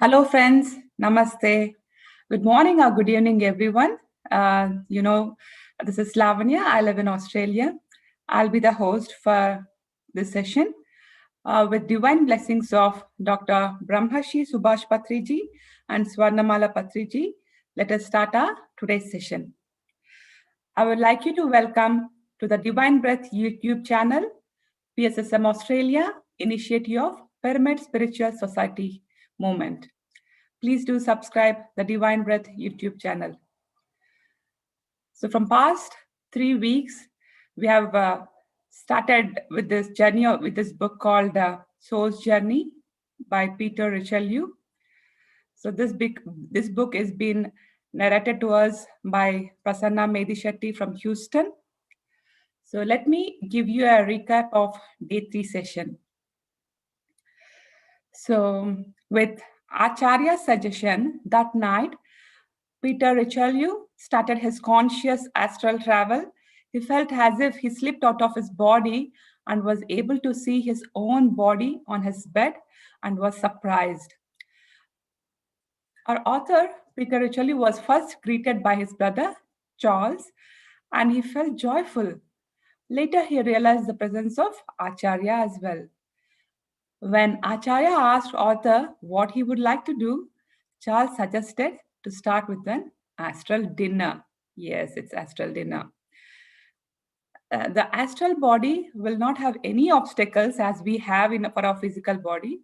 Hello, friends. Namaste. Good morning or good evening, everyone. This is Lavanya. I live in Australia. I'll be the host for this session with divine blessings of Dr. Brahmashi Subhash Patriji and Swarnamala Patriji. Let us start our today's session. I would like you to welcome to the Divine Breath YouTube channel, PSSM Australia, initiative of Pyramid Spiritual Society movement. Please do subscribe the Divine Breath YouTube channel. So from past 3 weeks, we have started with this journey, with this book called Soul's Journey by Peter Richelieu. So this book is being narrated to us by Prasanna Medisetti from Houston. So let me give you a recap of day 3 session. So with Acharya's suggestion, that night, Peter Richelieu started his conscious astral travel. He felt as if he slipped out of his body and was able to see his own body on his bed and was surprised. Our author, Peter Richelieu, was first greeted by his brother, Charles, and he felt joyful. Later, he realized the presence of Acharya as well. When Acharya asked author what he would like to do, Charles suggested to start with an astral dinner. Yes, it's astral dinner. The astral body will not have any obstacles as we have for our physical body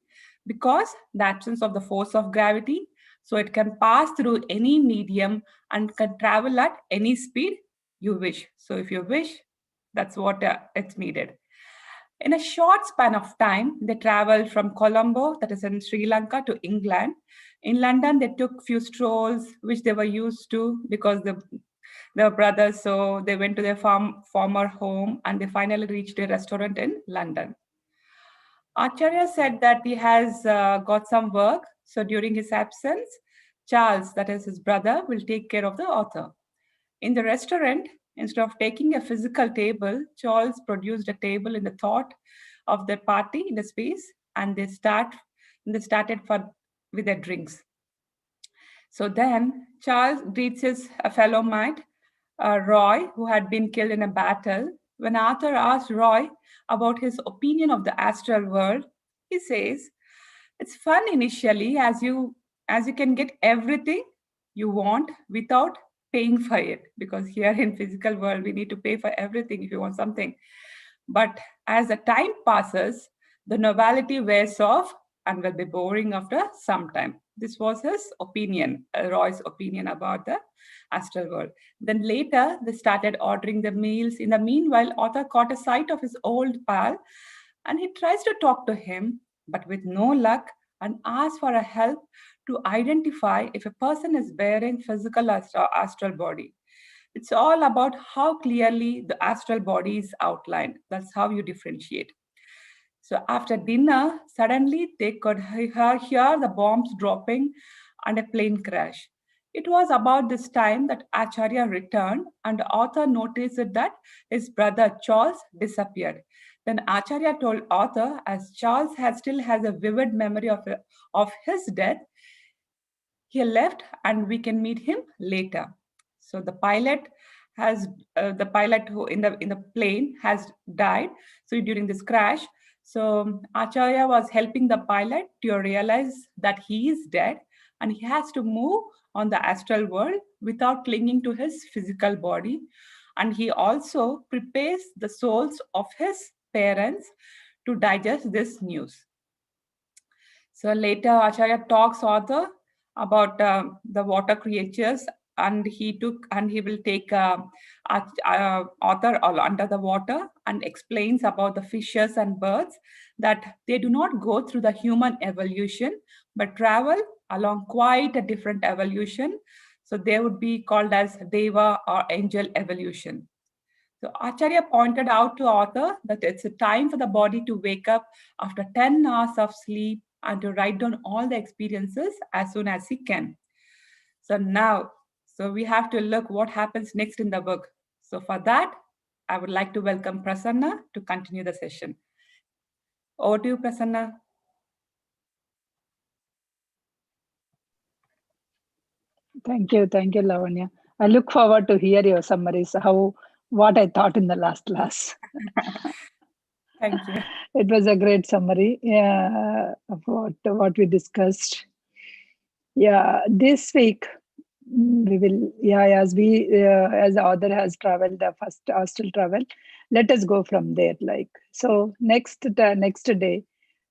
because the absence of the force of gravity. So it can pass through any medium and can travel at any speed you wish. So if you wish, that's what it's needed. In a short span of time, they traveled from Colombo, that is in Sri Lanka, to England. In London, they took few strolls, which they were used to because they were brothers. So they went to their former home and they finally reached a restaurant in London. Acharya said that he has got some work. So during his absence, Charles, that is his brother, will take care of the author. In the restaurant, instead of taking a physical table, Charles produced a table in the thought of the party in the space, and they started with their drinks. So then Charles greets his fellow mate, Roy, who had been killed in a battle. When Arthur asked Roy about his opinion of the astral world, he says, "It's fun initially as you can get everything you want without paying for it, because here in physical world we need to pay for everything if you want something. But as the time passes, the novelty wears off and will be boring after some time." This was his opinion, Roy's opinion about the astral world. Then later they started ordering the meals. In the meanwhile, Arthur caught a sight of his old pal and he tries to talk to him, but with no luck, and asks for a help to identify if a person is wearing physical astral body. It's all about how clearly the astral body is outlined. That's how you differentiate. So after dinner, suddenly they could hear the bombs dropping and a plane crash. It was about this time that Acharya returned and the author noticed that his brother Charles disappeared. Then Acharya told author, as Charles still has a vivid memory of his death, he left and we can meet him later. So the pilot who in the plane has died. So during this crash, so Acharya was helping the pilot to realize that he is dead and he has to move on the astral world without clinging to his physical body. And he also prepares the souls of his parents to digest this news. So later, Acharya talks author about the water creatures and he will take author all under the water and explains about the fishes and birds that they do not go through the human evolution but travel along quite a different evolution. So they would be called as deva or angel evolution. So Acharya pointed out to author that it's a time for the body to wake up after 10 hours of sleep and to write down all the experiences as soon as he can. So now, so we have to look what happens next in the book. So for that, I would like to welcome Prasanna to continue the session. Over to you, Prasanna. Thank you, Lavanya. I look forward to hear your summaries, what I thought in the last class. Thank you. It was a great summary of what we discussed. Yeah, this week we will, yeah, as the author has traveled the first astral travel, let us go from there. Like, so next day,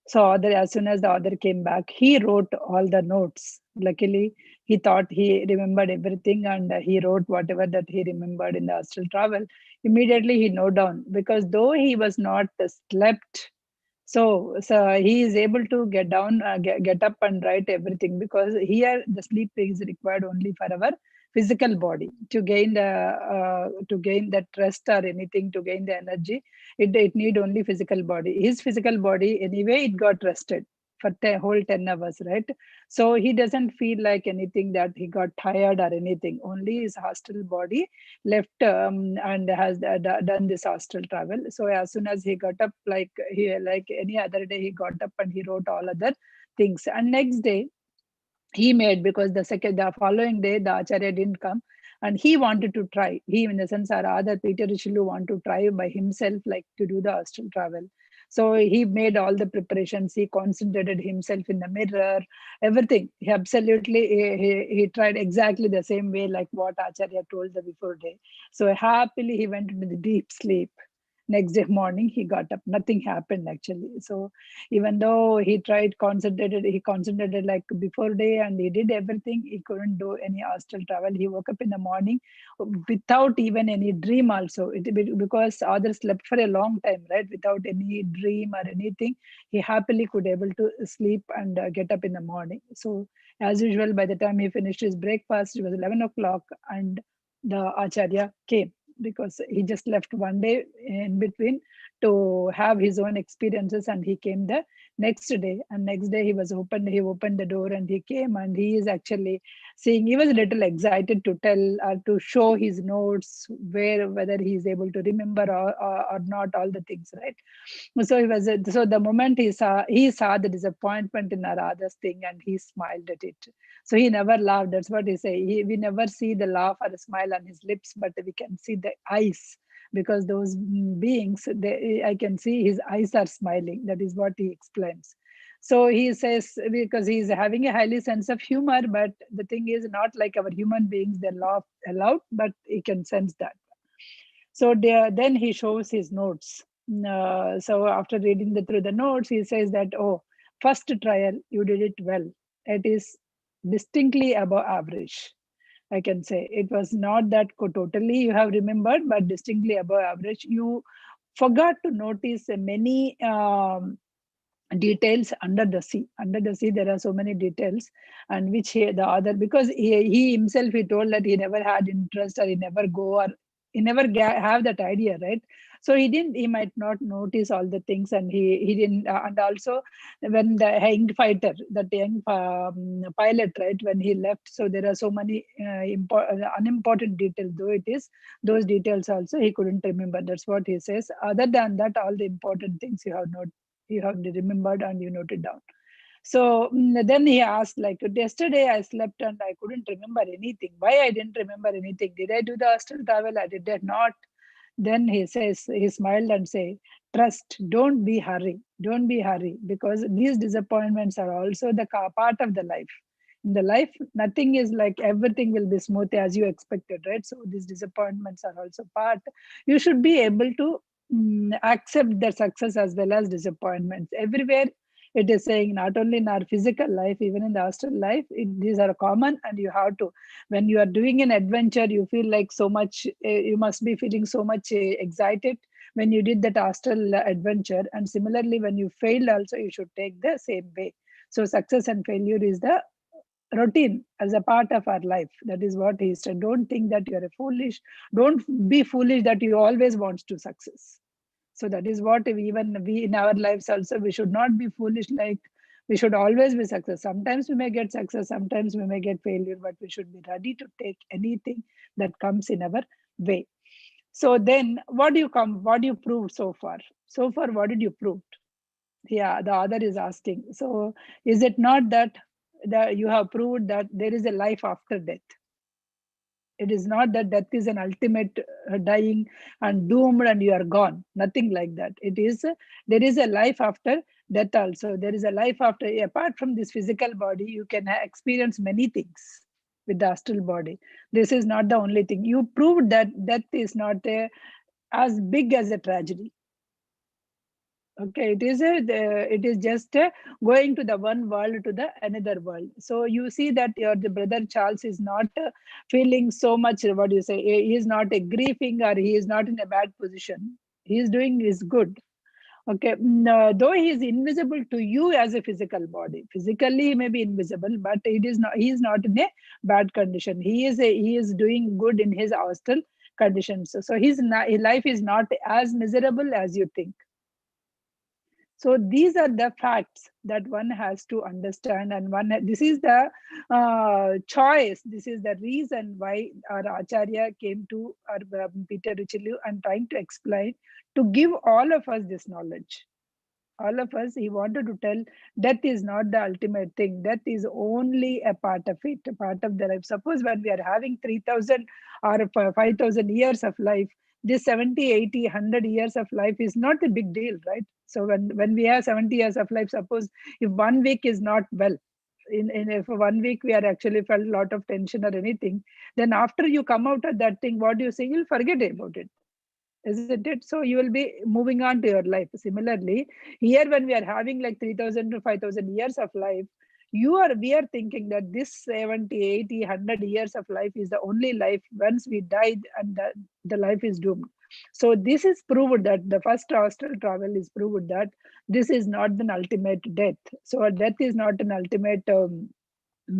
so author, as soon as the author came back, he wrote all the notes. Luckily, he thought he remembered everything, and he wrote whatever that he remembered in the astral travel. Immediately he noted down, because though he was not slept, so he is able to get down, get up and write everything, because here the sleep is required only for our physical body to gain that rest or anything, to gain the energy. It need only physical body. His physical body anyway it got rested for the whole 10 hours, right? So he doesn't feel like anything that he got tired or anything. Only his hostile body left, and has done this astral travel. So as soon as he got up, like any other day, he got up and he wrote all other things. And next day he made, because the following day the acharya didn't come, and he wanted to try. He, in the sense, our other Peter Rishilu, want to try by himself, like to do the astral travel. So he made all the preparations. He concentrated himself in the mirror, everything. He absolutely he tried exactly the same way like what Acharya told the before day. So happily he went into the deep sleep. Next day morning he got up, nothing happened actually. So even though he concentrated like before day, and he did everything, he couldn't do any astral travel. He woke up in the morning without even any dream also. Because others slept for a long time, right, without any dream or anything. He happily could able to sleep and get up in the morning. So as usual, by the time he finished his breakfast, it was 11 o'clock, and the acharya came, because he just left one day in between to have his own experiences, and he came the next day. And next day he opened the door and he came, and he is actually seeing, he was a little excited to tell or to show his notes, whether he is able to remember or not, all the things, right? So he was so the moment he saw the disappointment in Aradha's thing, and he smiled at it. So he never laughed. That's what he say. We never see the laugh or a smile on his lips, but we can see the eyes, because those beings, I can see his eyes are smiling. That is what he explains. So he says, because he's having a highly sense of humor, but the thing is not like our human beings, they laugh aloud, but he can sense that. So then he shows his notes. So after reading through the notes, he says that, oh, first trial, you did it well. It is distinctly above average. I can say it was not that totally you have remembered, but distinctly above average. You forgot to notice many details under the sea. Under the sea there are so many details, and which the other, because he himself, he told that he never had interest, or he never go, or he never have that idea, right? So he might not notice all the things, and he didn't, and also when the young fighter, that young pilot, right, when he left, so there are so many unimportant details, though it is, those details also he couldn't remember. That's what he says. Other than that, all the important things you have remembered and you noted down. So then he asked, like, yesterday I slept and I couldn't remember anything. Why I didn't remember anything? Did I do the astral travel? I did not. Then he says, he smiled and say, trust, don't be hurry, because these disappointments are also the part of the life. In the life, nothing is like everything will be smooth as you expected, right? So these disappointments are also part. You should be able to accept the success as well as disappointments. Everywhere, It is saying not only in our physical life, even in the astral life, these are common, and you have to, when you are doing an adventure, you feel like so much, you must be feeling so much excited when you did that astral adventure. And similarly, when you failed also, you should take the same way. So success and failure is the routine as a part of our life. That is what he said. Don't think that you're a foolish, don't be foolish that you always want to success. So that is what even we in our lives also, we should not be foolish, like we should always be success. Sometimes we may get success, sometimes we may get failure, but we should be ready to take anything that comes in our way. So then what do you prove so far? So far, what did you prove? Yeah, the other is asking. So is it not that you have proved that there is a life after death? It is not that death is an ultimate dying and doomed and you are gone. Nothing like that. It is there is a life after death also. There is a life after, apart from this physical body, you can experience many things with the astral body. This is not the only thing. You proved that death is not as big as a tragedy. Okay, it is just going to the one world to the another world. So you see that your the brother Charles is not feeling so much. What do you say? He is not grieving, or he is not in a bad position. He is doing is good. Okay, though he is invisible to you as a physical body. Physically, he may be invisible, but it is not. He is not in a bad condition. He is doing good in his astral conditions. So his life is not as miserable as you think. So these are the facts that one has to understand, and this is the choice. This is the reason why our Acharya came to our Peter Richelieu and trying to explain, to give all of us this knowledge. All of us, he wanted to tell, death is not the ultimate thing. Death is only a part of it, a part of the life. Suppose when we are having 3,000 or 5,000 years of life, this 70, 80, 100 years of life is not a big deal, right? So when we have 70 years of life, suppose if 1 week is not well, in if 1 week we are actually felt a lot of tension or anything, then after you come out of that thing, what do you say? You'll forget about it, isn't it? So you will be moving on to your life. Similarly, here when we are having like 3,000 to 5,000 years of life, we are thinking that this 70, 80, 100 years of life is the only life. Once we died, and the life is doomed. So this is proved that the first astral travel is proved that this is not an ultimate death. So death is not an ultimate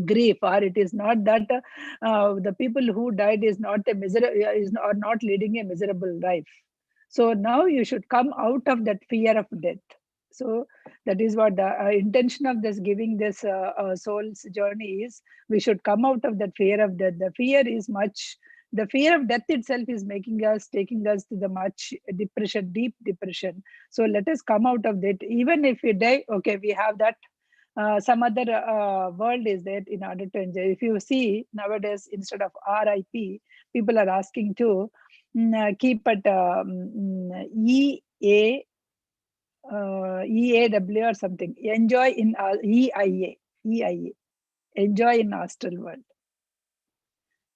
grief, or it is not that the people who died is not a are not leading a miserable life. So now you should come out of that fear of death. So that is what the intention of this giving this soul's journey is. We should come out of that fear of death. The fear of death itself is taking us to the much depression, deep depression. So let us come out of that. Even if we die, okay, we have that some other world is there in order to enjoy. If you see nowadays, instead of RIP, people are asking to keep it EAW or something. Enjoy in EIA, enjoy in astral world.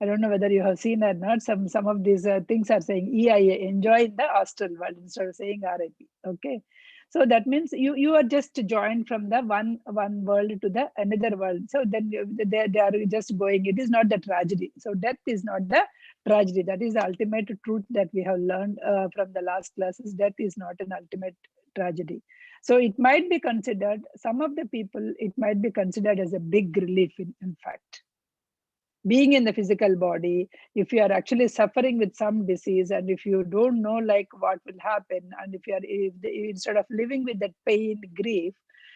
I don't know whether you have seen or not. Some of these things are saying EIA, enjoy in the astral world, instead of saying RIP. Okay, so that means you are just joined from the one world to the another world. So then they are just going. It is not the tragedy. So death is not the tragedy. That is the ultimate truth that we have learned from the last classes. Death is not an ultimate tragedy. So it might be considered, some of the people, it might be considered as a big relief in fact. Being in the physical body, if you are actually suffering with some disease, and if you don't know like what will happen, and instead of living with that pain, grief,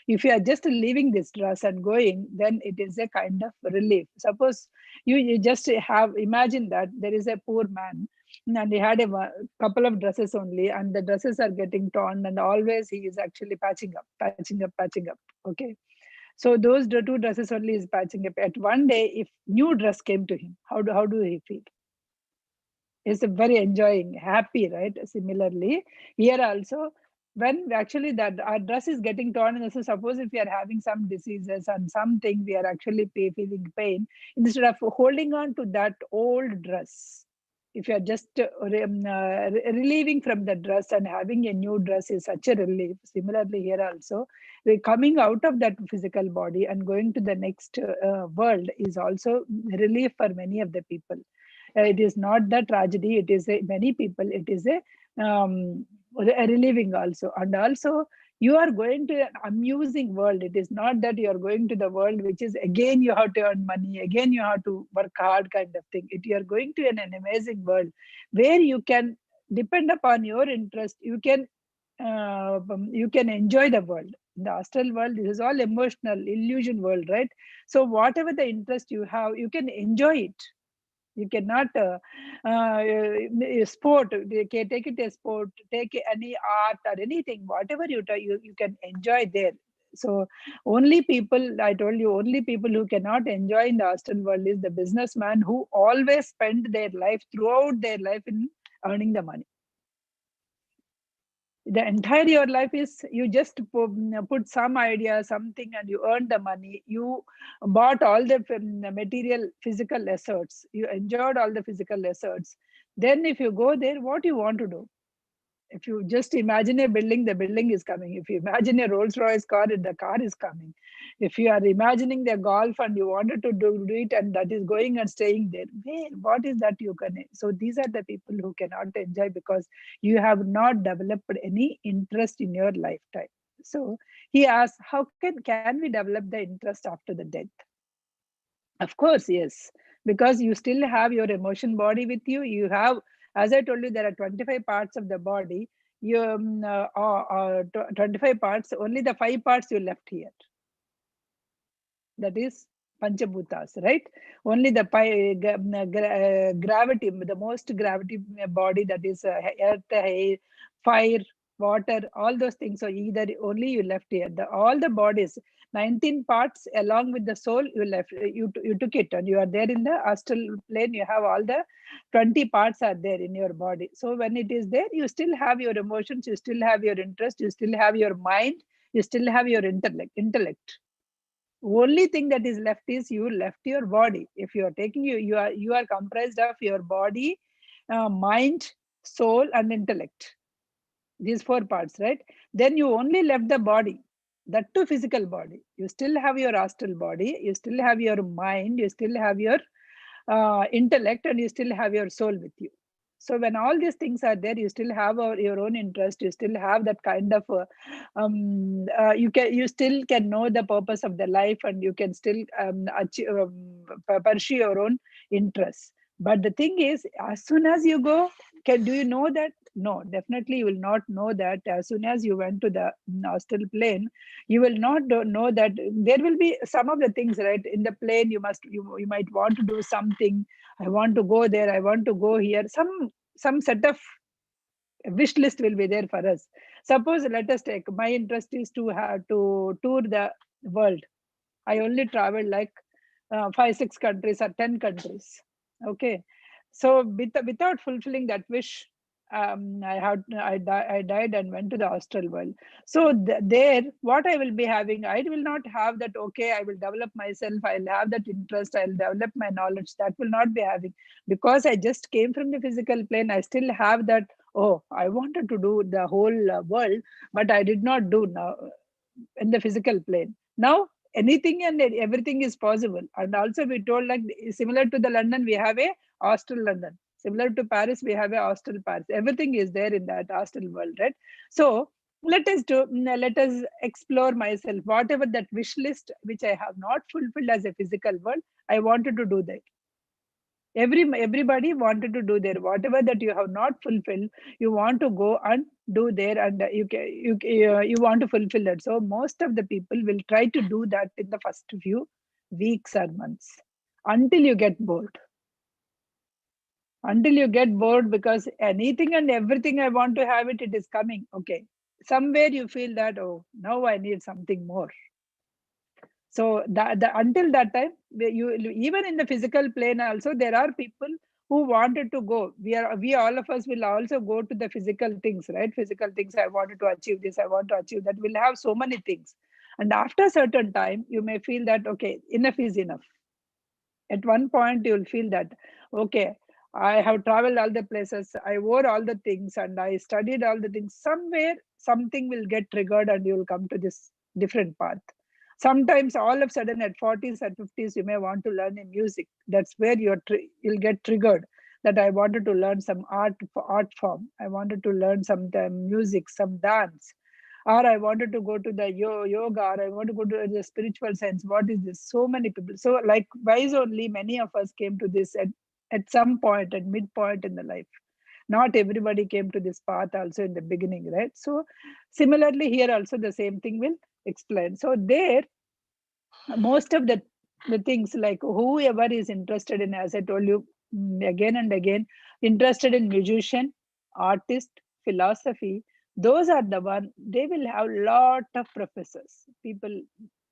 if you are just leaving this dress and going, then it is a kind of relief. Suppose you just have, imagine that there is a poor man, and he had a couple of dresses only, and the dresses are getting torn, and always he is actually patching up. Okay, so those two dresses only is patching up. At one day, if new dress came to him, how do he feel? He's very enjoying, happy, right? Similarly, here also, when actually that our dress is getting torn, and so suppose if we are having some diseases and something, we are actually feeling pain, instead of holding on to that old dress, If you are just relieving from the dress and having a new dress is such a relief. Similarly here also, we're coming out of that physical body and going to the next world is also relief for many of the people. It is not the tragedy, it is a, many people, it is a relieving also. And also you are going to an amusing world. It is not that you are going to the world which is again you have to earn money, again you have to work hard kind of thing. You are going to an amazing world where you can depend upon your interest. You can enjoy the world. In the astral world, this is all emotional illusion world, right? So whatever the interest you have, you can enjoy it. You cannot sport. Take it as sport. Take any art or anything, whatever you can enjoy there. So only people, I told you, only people who cannot enjoy in the astral world is the businessman who always spend their life throughout their life in earning the money. The entire your life is you just put some idea, something, and you earn the money. You bought all the material physical assets, you enjoyed all the physical assets. Then if you go there, what you want to do? If you just imagine a building, the building is coming. If you imagine a Rolls Royce car, the car is coming. If you are imagining the golf and you wanted to do it and that is going and staying there, where, what is that you can? So these are the people who cannot enjoy because you have not developed any interest in your lifetime. So he asks, how can we develop the interest after the death? Of course, yes, because you still have your emotion body with you. You have, as I told you, there are 25 parts of the body. You 25 parts, only the 5 parts you left here. That is Panchabhutas, right? Only the gravity, the most gravity body, that is earth, air, fire, water, all those things. So either only you left here. All the bodies, 19 parts along with the soul, you left. You took it, and you are there in the astral plane. You have all the 20 parts are there in your body. So when it is there, you still have your emotions, you still have your interest, you still have your mind, you still have your intellect. Only thing that is left is you left your body. If you are taking you are comprised of your body, mind, soul, and intellect, these 4 parts, right? Then you only left the body, that too physical body. You still have your astral body, you still have your mind, you still have your intellect, and you still have your soul with you. So when all these things are there, you still have your own interest, you still have that kind of you still can know the purpose of the life, and you can still pursue your own interests. But the thing is, as soon as you go, do you know that? No, definitely you will not know that. As soon as you went to the astral plane, you will not know that there will be some of the things, right? In the plane, you might want to do something. I want to go there, I want to go here. Some set of wish list will be there for us. Suppose, let us take, my interest is to have to tour the world. I only traveled like 5 6 countries or 10 countries. Okay, so without fulfilling that wish, I died and went to the astral world. So there, what I will be having, I will not have that. Okay, I will develop myself, I'll have that interest, I'll develop my knowledge. That will not be having, because I just came from the physical plane. I still have that. Oh, I wanted to do the whole world, but I did not do now in the physical plane. Now anything and everything is possible. And also we told, like, similar to the London, we have a astral London. Similar to Paris, we have a astral Paris. Everything is there in that astral world, right? So let us explore myself. Whatever that wish list which I have not fulfilled as a physical world, I wanted to do that. Everybody wanted to do there. Whatever that you have not fulfilled, you want to go and do there, and you want to fulfill it. So most of the people will try to do that in the first few weeks or months, until you get bored. Until you get bored, because anything and everything I want to have it, it is coming. Okay, somewhere you feel that, oh, now I need something more. So until that time, you even in the physical plane also, there are people who wanted to go. We all of us will also go to the physical things, right? Physical things. I wanted to achieve this. I want to achieve that. We'll have so many things, and after a certain time, you may feel that, okay, enough is enough. At one point, you will feel that, okay, I have traveled all the places, I wore all the things, and I studied all the things. Somewhere something will get triggered and you will come to this different path. Sometimes all of a sudden at 40s and 50s, you may want to learn a music. That's where you'll get triggered, that I wanted to learn some art form. I wanted to learn some music, some dance, or I wanted to go to the yoga, or I want to go to the spiritual sense. What is this? So many people. So likewise, only many of us came to this at some point, at midpoint in the life. Not everybody came to this path also in the beginning, right? So similarly here also the same thing will explain. So there, most of the things, like whoever is interested in, as I told you, again and again, interested in musician, artist, philosophy, those are the one, they will have lot of professors, people.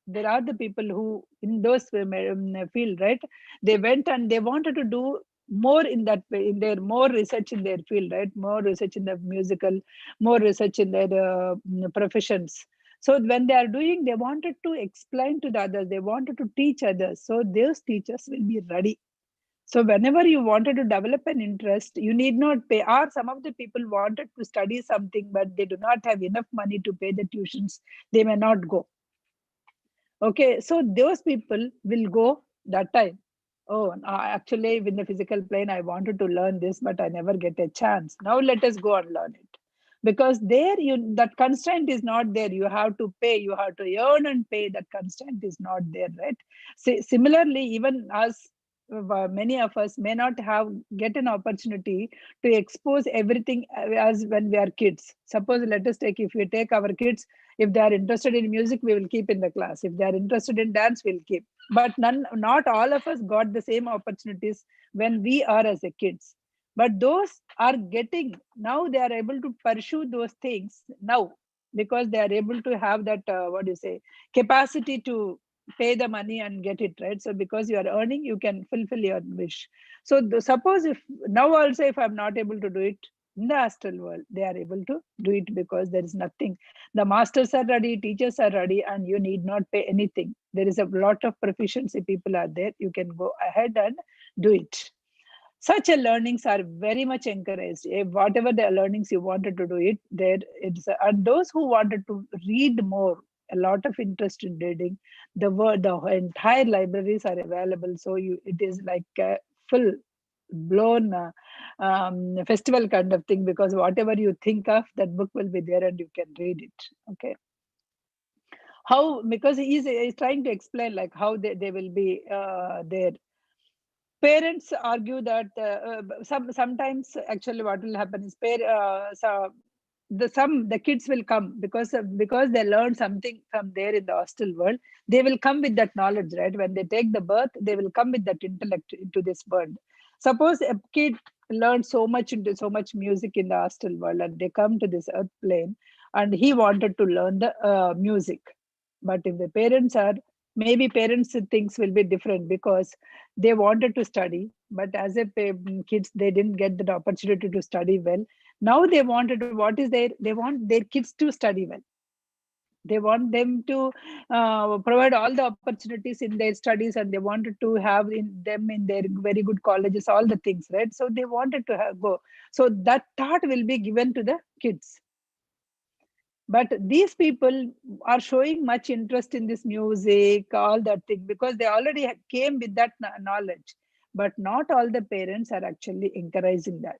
There are the people who in those field, right? They went and they wanted to do more in that way, in their more research in their field, right? More research in the musical, more research in their professions. So when they are doing, they wanted to explain to the others, they wanted to teach others. So those teachers will be ready. So whenever you wanted to develop an interest, you need not pay. Or some of the people wanted to study something, but they do not have enough money to pay the tuitions. They may not go. Okay, so those people will go that time. Oh, actually, in the physical plane, I wanted to learn this, but I never get a chance. Now let us go and learn it, because there you, that constraint is not there. You have to pay, you have to earn and pay. That constraint is not there, right? Similarly, even us, many of us may not have get an opportunity to expose everything as when we are kids. Suppose, let us take, if we take our kids, if they are interested in music, we will keep in the class. If they are interested in dance, we'll keep. But not all of us got the same opportunities when we are as a kids. But those are getting, now they are able to pursue those things now, because they are able to have that, what do you say, capacity to pay the money and get it, right? So because you are earning, you can fulfill your wish. So suppose if now also, if I'm not able to do it in the astral world, they are able to do it, because there is nothing. The masters are ready, teachers are ready, and you need not pay anything. There is a lot of proficiency people are there. You can go ahead and do it. Such a learnings are very much encouraged. Whatever the learnings you wanted to do it, there it's, and those who wanted to read more, a lot of interest in reading, the entire libraries are available. So it is like a full blown festival kind of thing, because whatever you think of, that book will be there and you can read it. Okay, how, because he's trying to explain like how they will be there. Parents argue that sometimes actually what will happen is so the kids will come, because they learn something from there in the hostel world. They will come with that knowledge, right? When they take the birth, they will come with that intellect into this world. Suppose a kid learned so much into so much music in the hostel world, and they come to this earth plane, and he wanted to learn the music. But if the parents are, maybe parents things will be different, because they wanted to study, but as a kids, they didn't get that opportunity to study well. Now they wanted, what is there, they want their kids to study well. They want them to provide all the opportunities in their studies, and they wanted to have in them in their very good colleges, all the things, right? So they wanted to go. So that thought will be given to the kids. But these people are showing much interest in this music, all that thing, because they already came with that knowledge. But not all the parents are actually encouraging that.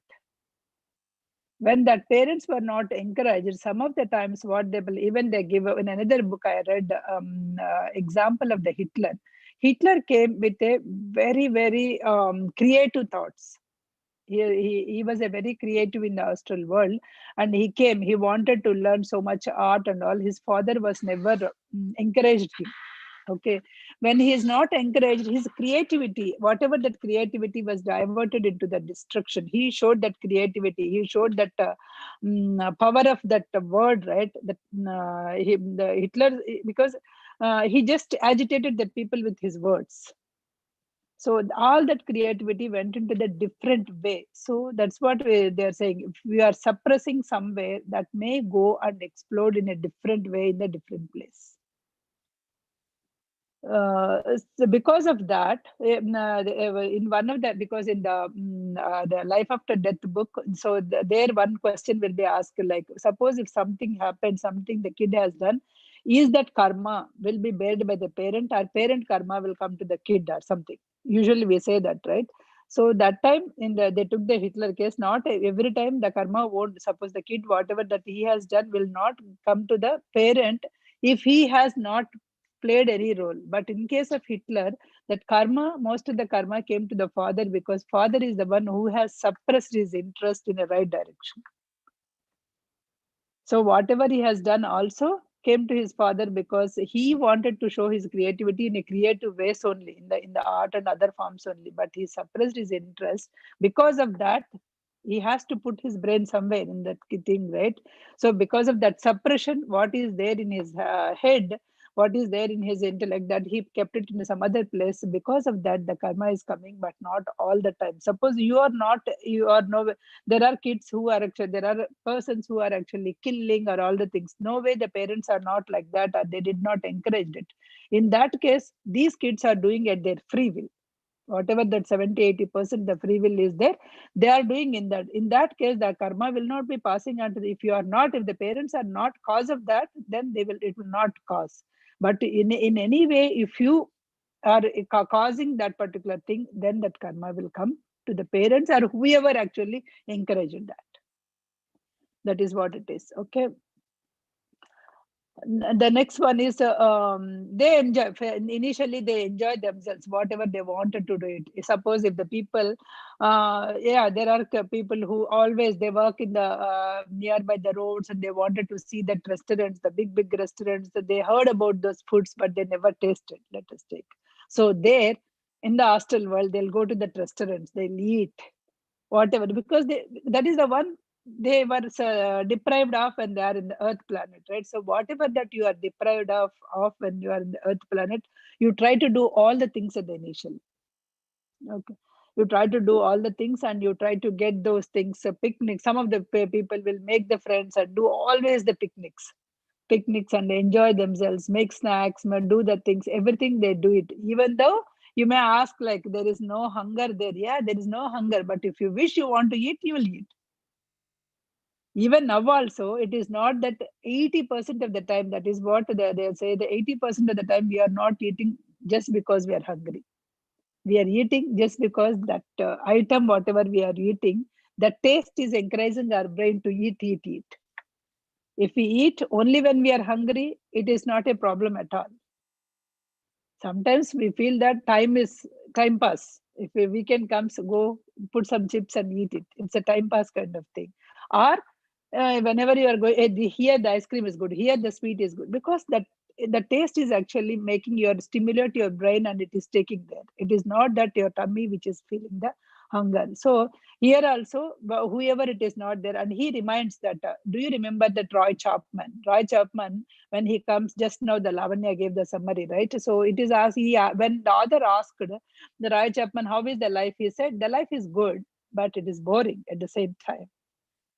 When that parents were not encouraged, some of the times what they will, even they give, in another book I read, example of the Hitler came with a very creative thoughts. He was a very creative in the astral world, and he wanted to learn so much art and all. His father was never encouraged him. Okay, when he is not encouraged, his creativity, whatever that creativity was diverted into the destruction. He showed that creativity, he showed that power of that word, right? That the Hitler, because he just agitated the people with his words. So all that creativity went into the different way. So that's what they're saying. If we are suppressing somewhere, that may go and explode in a different way in a different place. So because of that, in one of the, because in the life after death book, so there one question will be asked, like, suppose if something happened, something the kid has done, is that karma will be bared by the parent, or parent karma will come to the kid or something? Usually we say that, right? So that time in they took the Hitler case, not every time the karma won't, suppose the kid whatever that he has done will not come to the parent if he has not played any role. But in case of Hitler, that karma, most of the karma came to the father, because father is the one who has suppressed his interest in the right direction. So whatever he has done also came to his father, because he wanted to show his creativity in a creative ways only, in the art and other forms only, but he suppressed his interest. Because of that, he has to put his brain somewhere in that thing, right? So because of that suppression, what is there in his head, what is there in his intellect, that he kept it in some other place, because of that the karma is coming, but not all the time. Suppose you are not, you are no, there are kids who are actually, there are persons who are actually killing or all the things, no way the parents are not like that, or they did not encourage it. In that case, these kids are doing at their free will. Whatever that 70-80% the free will is there, they are doing. In that case, the karma will not be passing on to if you are not, if the parents are not cause of that, then they will, it will not cause. But in any way, if you are causing that particular thing, then that karma will come to the parents or whoever actually encouraged that. That is what it is. Okay. The next one is they enjoy, initially they enjoy themselves whatever they wanted to do it. Suppose if the people, yeah, there are people who always they work in the nearby the roads, and they wanted to see that restaurants, the big restaurants, that they heard about those foods but they never tasted, let us take. So there in the astral world, they'll go to that restaurants, they'll eat whatever, because that is the one they were deprived of when they are in the earth planet, right? So whatever that you are deprived of when you are in the earth planet, you try to do all the things at the initial. Okay, you try to do all the things and you try to get those things. Picnics, some of the people will make the friends and do always the picnics and enjoy themselves, make snacks, do the things, everything they do it. Even though you may ask, like, there is no hunger there. Yeah, there is no hunger, but if you wish, you want to eat, you will eat. Even now also, it is not that 80% of the time, that is what they say, the 80% of the time we are not eating just because we are hungry. We are eating just because that item, whatever we are eating, the taste is encouraging our brain to eat. If we eat only when we are hungry, it is not a problem at all. Sometimes we feel that time pass. If a weekend comes, go put some chips and eat it. It's a time pass kind of thing. Or whenever you are going, here the ice cream is good, here the sweet is good, because that the taste is actually making your stimulate your brain, and it is taking there. It is not that your tummy which is feeling the hunger. So here also, whoever it is not there, and he reminds that. Do you remember that Roy Chapman? Roy Chapman, when he comes just now, the Lavanya gave the summary, right? So it is asked, when the author asked the Roy Chapman, how is the life? He said, the life is good, but it is boring at the same time.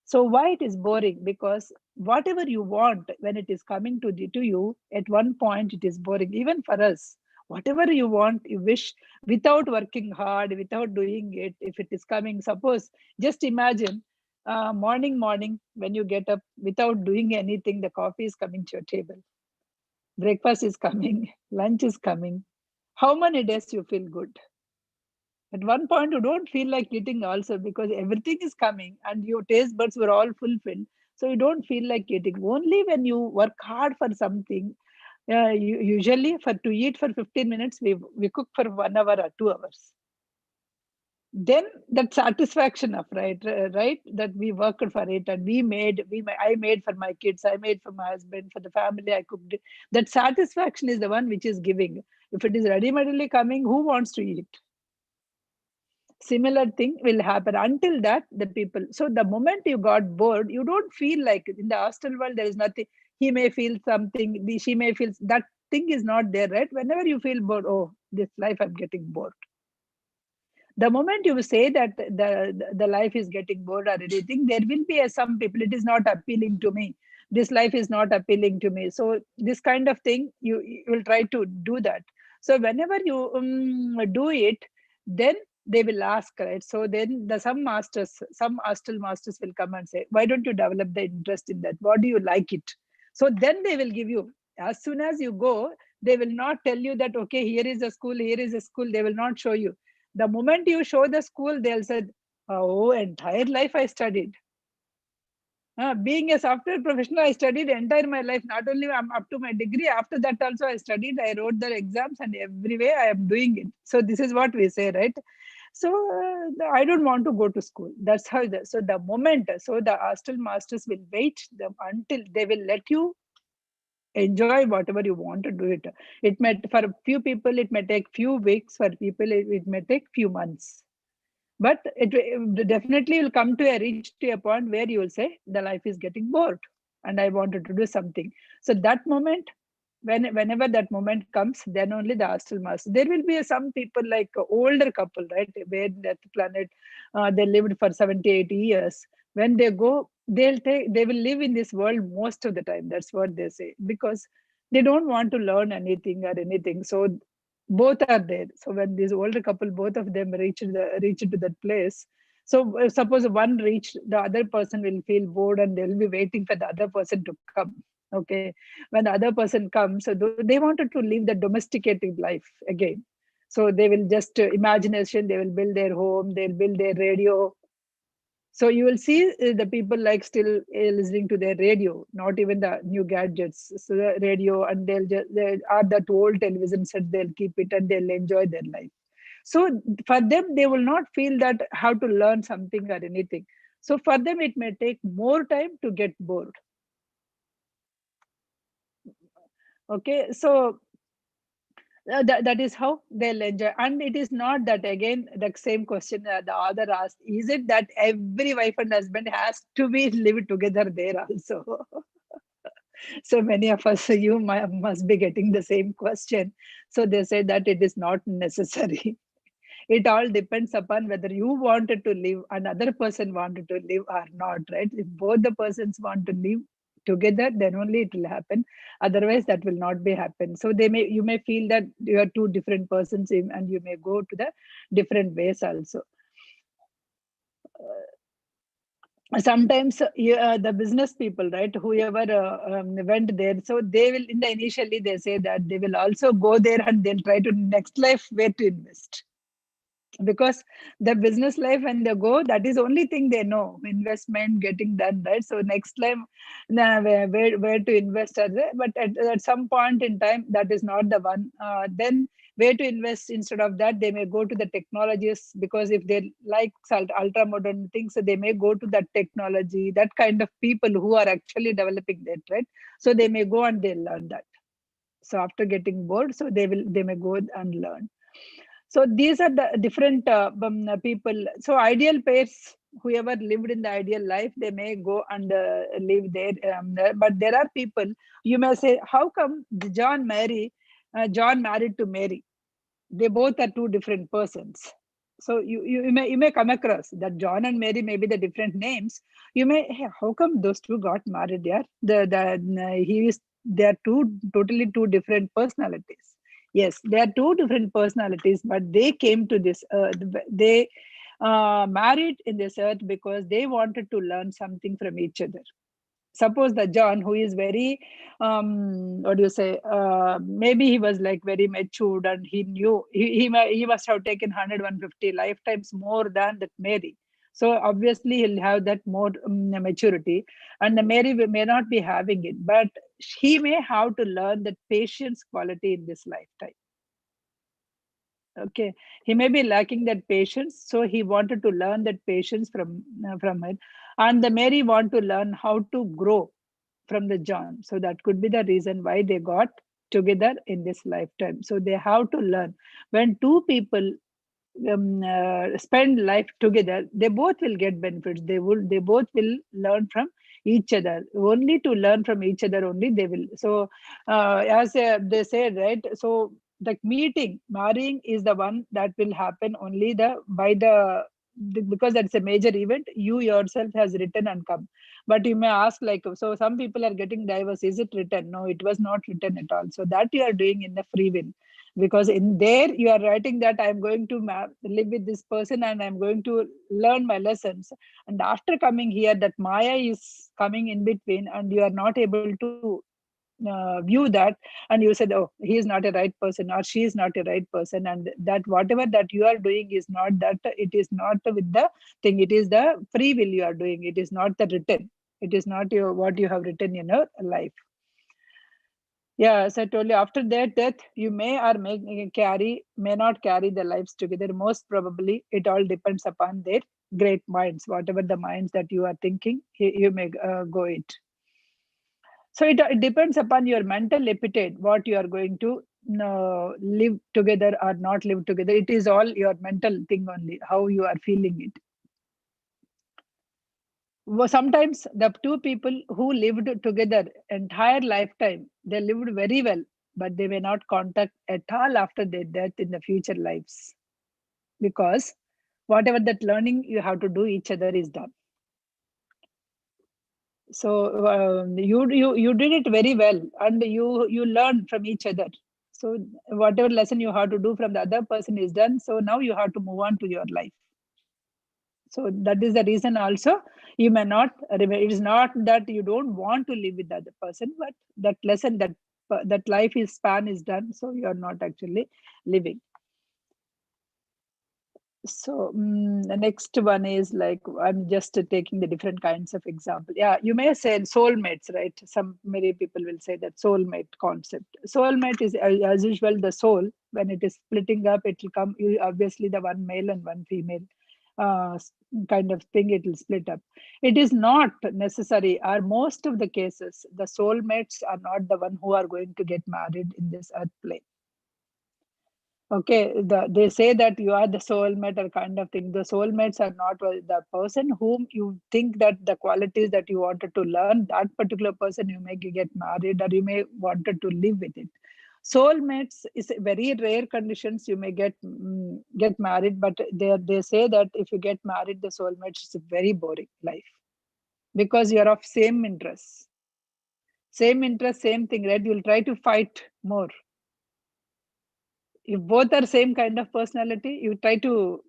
So why it is boring? Because whatever you want, when it is coming to you, at one point it is boring. Even for us, whatever you want, you wish, without working hard, without doing it, if it is coming, suppose, just imagine, morning, when you get up, without doing anything, the coffee is coming to your table, breakfast is coming, lunch is coming. How many days you feel good? At one point, you don't feel like eating also, because everything is coming and your taste buds were all fulfilled. So you don't feel like eating. Only when you work hard for something, usually for to eat for 15 minutes, we cook for 1 hour or 2 hours. Then that satisfaction of right, that we worked for it, and I made for my kids, I made for my husband, for the family, I cooked it. That satisfaction is the one which is giving. If it is ready-madely coming, who wants to eat? Similar thing will happen. Until that, the people, so the moment you got bored, you don't feel like, in the astral world there is nothing. He may feel something, she may feel, that thing is not there, right? Whenever you feel bored, oh, this life, I'm getting bored. The moment you say that the life is getting bored or anything, there will be some people, it is not appealing to me, this life is not appealing to me. So this kind of thing, you will try to do that. So whenever you do it, then they will ask, right? So then some masters, some hostel masters will come and say, why don't you develop the interest in that? What do you like it? So then they will give you. As soon as you go, they will not tell you that, okay, here is a school, here is a school. They will not show you. The moment you show the school, they'll say, oh, entire life I studied. Being a software professional, I studied entire my life. Not only I'm up to my degree, after that also I studied, I wrote the exams, and every way I am doing it. So this is what we say, right? So I don't want to go to school. That's how so the moment, so the hostel masters will wait them until they will let you enjoy whatever you want to do it. It may, for a few people, it may take few weeks. For people, it may take few months. But it definitely will come to reach to a point where you will say the life is getting bored and I wanted to do something. So that moment, whenever that moment comes, then only the hostel master. There will be some people like older couple, right? Where that planet, they lived for 70, 80 years. When they go, they will live in this world most of the time. That's what they say, because they don't want to learn anything or anything. So both are there. So when this older couple, both of them reach to that place. So suppose one reached, the other person will feel bored and they'll be waiting for the other person to come. Okay, when the other person comes, so they wanted to live the domesticated life again. So they will just imagination. They will build their home. They'll build their radio. So you will see the people like still listening to their radio, not even the new gadgets. So the radio, and they are that old television set. They'll keep it and they'll enjoy their life. So for them, they will not feel that how to learn something or anything. So for them, it may take more time to get bored. Okay, so that is how they'll enjoy. And it is not that, again, the same question the author asked, is it that every wife and husband has to be live together there also? So many of us, you must be getting the same question. So they say that it is not necessary. It all depends upon whether you wanted to live, another person wanted to live or not, right? If both the persons want to live together, then only it will happen. Otherwise, that will not be happen. So you may feel that you are two different persons, and you may go to the different ways also. Sometimes the business people, right, whoever went there, so they will, in the initially they say that they will also go there and they'll try to next life where to invest, because the business life when they go, that is only thing they know, investment getting done, right? So next time, where to invest are there, but at some point in time, that is not the one. Then where to invest, instead of that, they may go to the technologies, because if they like ultra modern things, so they may go to that technology, that kind of people who are actually developing that, right? So they may go and they learn that. So after getting bored, so they may go and learn. So these are the different people. So ideal pairs, whoever lived in the ideal life, they may go and live there. But there are people, you may say, how come John married to Mary? They both are two different persons. So you may come across that John and Mary may be the different names. You may, hey, how come those two got married? Yeah, they are totally two different personalities. Yes, they are two different personalities, but they came to this earth. They married in this earth because they wanted to learn something from each other. Suppose the John, who is very what do you say, maybe he was like very matured, and he knew he must have taken 150 lifetimes more than that Mary. So obviously he'll have that more maturity, and the Mary may not be having it, but he may have to learn that patience quality in this lifetime. Okay, he may be lacking that patience, so he wanted to learn that patience from it. And the Mary want to learn how to grow from the John. So that could be the reason why they got together in this lifetime. So they have to learn. When two people spend life together, they both will get benefits. They both will learn from each other. Only to learn from each other only they will. So as they said, right? So the marrying is the one that will happen only because that's a major event. You yourself has written and come. But you may ask, like, so some people are getting divorced. Is it written? No, it was not written at all. So that you are doing in the free will. because in there you are writing that I'm going to live with this person and I'm going to learn my lessons. And after coming here, that Maya is coming in between, and you are not able to view that, and you said, oh, he is not a right person or she is not a right person, and that whatever that you are doing is not that, it is not with the thing, it is the free will you are doing, it is not the written, it is not your what you have written in your life. Yeah, as I told you, after that death, you may or may not carry the lives together. Most probably, it all depends upon their great minds. Whatever the minds that you are thinking, you may go it. So it depends upon your mental appetite, what you are going to live together or not live together. It is all your mental thing only, how you are feeling it. Sometimes the two people who lived together entire lifetime, they lived very well, but they may not contact at all after their death in the future lives, because whatever that learning you have to do each other is done. So you did it very well, and you learn from each other. So whatever lesson you have to do from the other person is done, so now you have to move on to your life. So that is the reason also you may not remember. It is not that you don't want to live with the other person, but that lesson, that life is span is done, so you are not actually living. So the next one is like, I'm just taking the different kinds of example. Yeah, you may say soulmates, right? Many people will say that soulmate concept. Soulmate is as usual the soul. When it is splitting up, it will come. Obviously, the one male and one female kind of thing. It will split up. It is not necessary. Or most of the cases, the soulmates are not the one who are going to get married in this earth plane. Okay, they say that you are the soulmate or kind of thing. The soulmates are not the person whom you think that the qualities that you wanted to learn, that particular person you may get married or you may wanted to live with it. Soulmates is a very rare conditions you may get married, but they say that if you get married, the soulmates is a very boring life, because you're of same interests, same thing, right? You'll try to fight more. If both are same kind of personality, you try to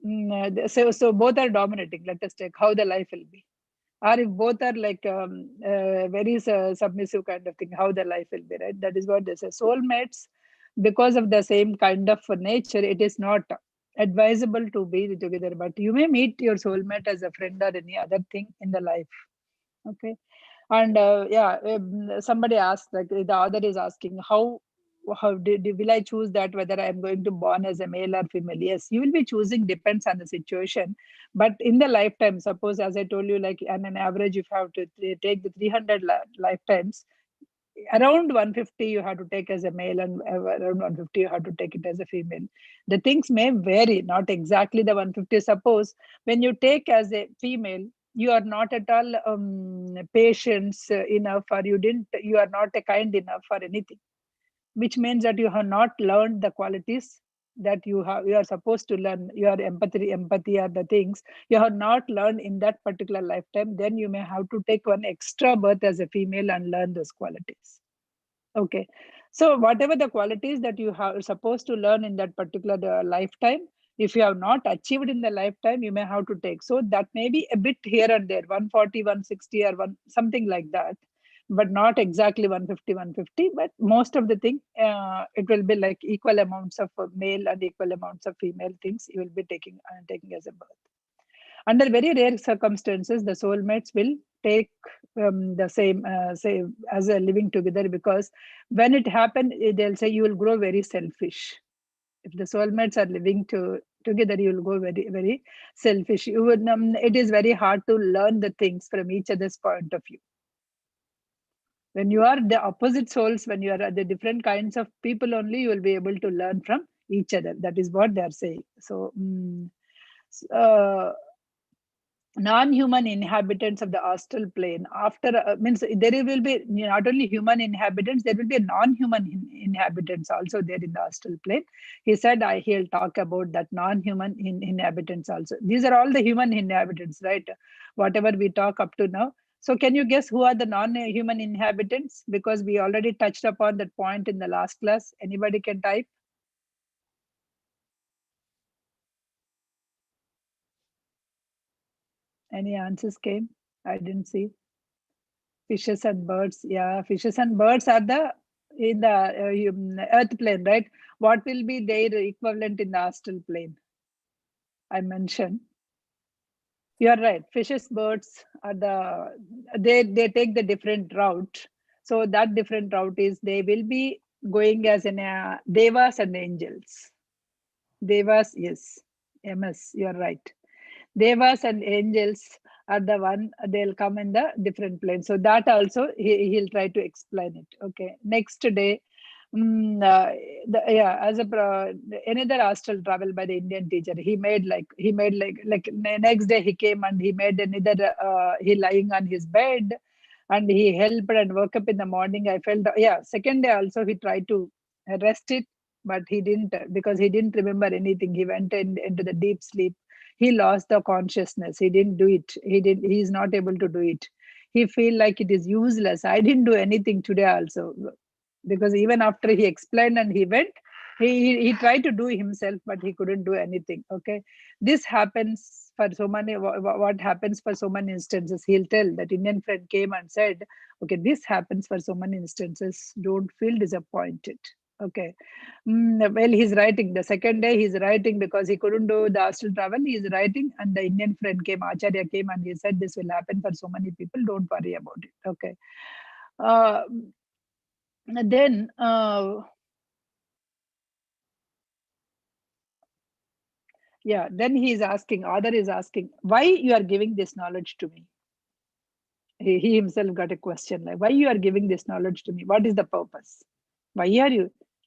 so both are dominating. Let us take how the life will be. Or if both are like very submissive kind of thing, how the life will be, right? That is what they say. Soulmates, because of the same kind of nature, it is not advisable to be together. But you may meet your soulmate as a friend or any other thing in the life. Okay. And somebody asked, like the other is asking, will I choose that whether I am going to born as a male or female? Yes, you will be choosing, depends on the situation. But in the lifetime, suppose as I told you, like on an average, if you have to take the 300 lifetimes, around 150 you have to take as a male, and around 150 you have to take it as a female. The things may vary, not exactly the 150. Suppose when you take as a female, you are not at all patient enough, or you are not a kind enough for anything, which means that you have not learned the qualities that you are supposed to learn. Your empathy are the things you have not learned in that particular lifetime. Then you may have to take one extra birth as a female and learn those qualities. Okay, so whatever the qualities that you have supposed to learn in that particular lifetime, if you have not achieved in the lifetime, you may have to take. So that may be a bit here and there, 140, 160, or something like that, but not exactly 150, 150. But most of the thing, it will be like equal amounts of male and equal amounts of female things you will be taking as a birth. Under very rare circumstances, the soulmates will take the same as a living together, because when it happens, they'll say you will grow very selfish. If the soulmates are living together, you will go very, very selfish. It is very hard to learn the things from each other's point of view. When you are the opposite souls, when you are the different kinds of people, only you will be able to learn from each other. That is what they are saying. So, uh, non-human inhabitants of the astral plane, after means there will be not only human inhabitants, there will be non-human inhabitants also there in the astral plane. He said he'll talk about that non-human inhabitants also. These are all the human inhabitants, right? Whatever we talk up to now. So can you guess who are the non-human inhabitants? Because we already touched upon that point in the last class. Anybody can type? Any answers came? I didn't see. Fishes and birds. Yeah, fishes and birds are the in the earth plane, right? What will be their equivalent in the astral plane? I mentioned. You're right. Fishes, birds are they take the different route. So that different route is they will be going as in devas and angels. Devas, yes. MS, you're right. Devas and angels are the one, they'll come in the different planes. So that also he'll try to explain it. Okay. Next day, yeah, as a another astral travel by the Indian teacher. Next day he came and he made another. He lying on his bed, and he helped and woke up in the morning. I felt, yeah. Second day also he tried to rest it, but he didn't, because he didn't remember anything. He went into the deep sleep. He lost the consciousness. He didn't do it. He is not able to do it. He feel like it is useless. I didn't do anything today also, because even after he explained and he went, he tried to do himself, but he couldn't do anything. Okay, this happens for so many. What happens for so many instances? He'll tell that Indian friend came and said, okay, this happens for so many instances, don't feel disappointed. Okay. Well, he's writing the second day, he's writing because he couldn't do the astral travel. He's writing, and the Indian friend came, Acharya came, and he said, this will happen for so many people, don't worry about it. Okay. uh, then yeah, then he is asking, other is asking, why you are giving this knowledge to me? He himself got a question like, why you are giving this knowledge to me? What is the purpose? Why are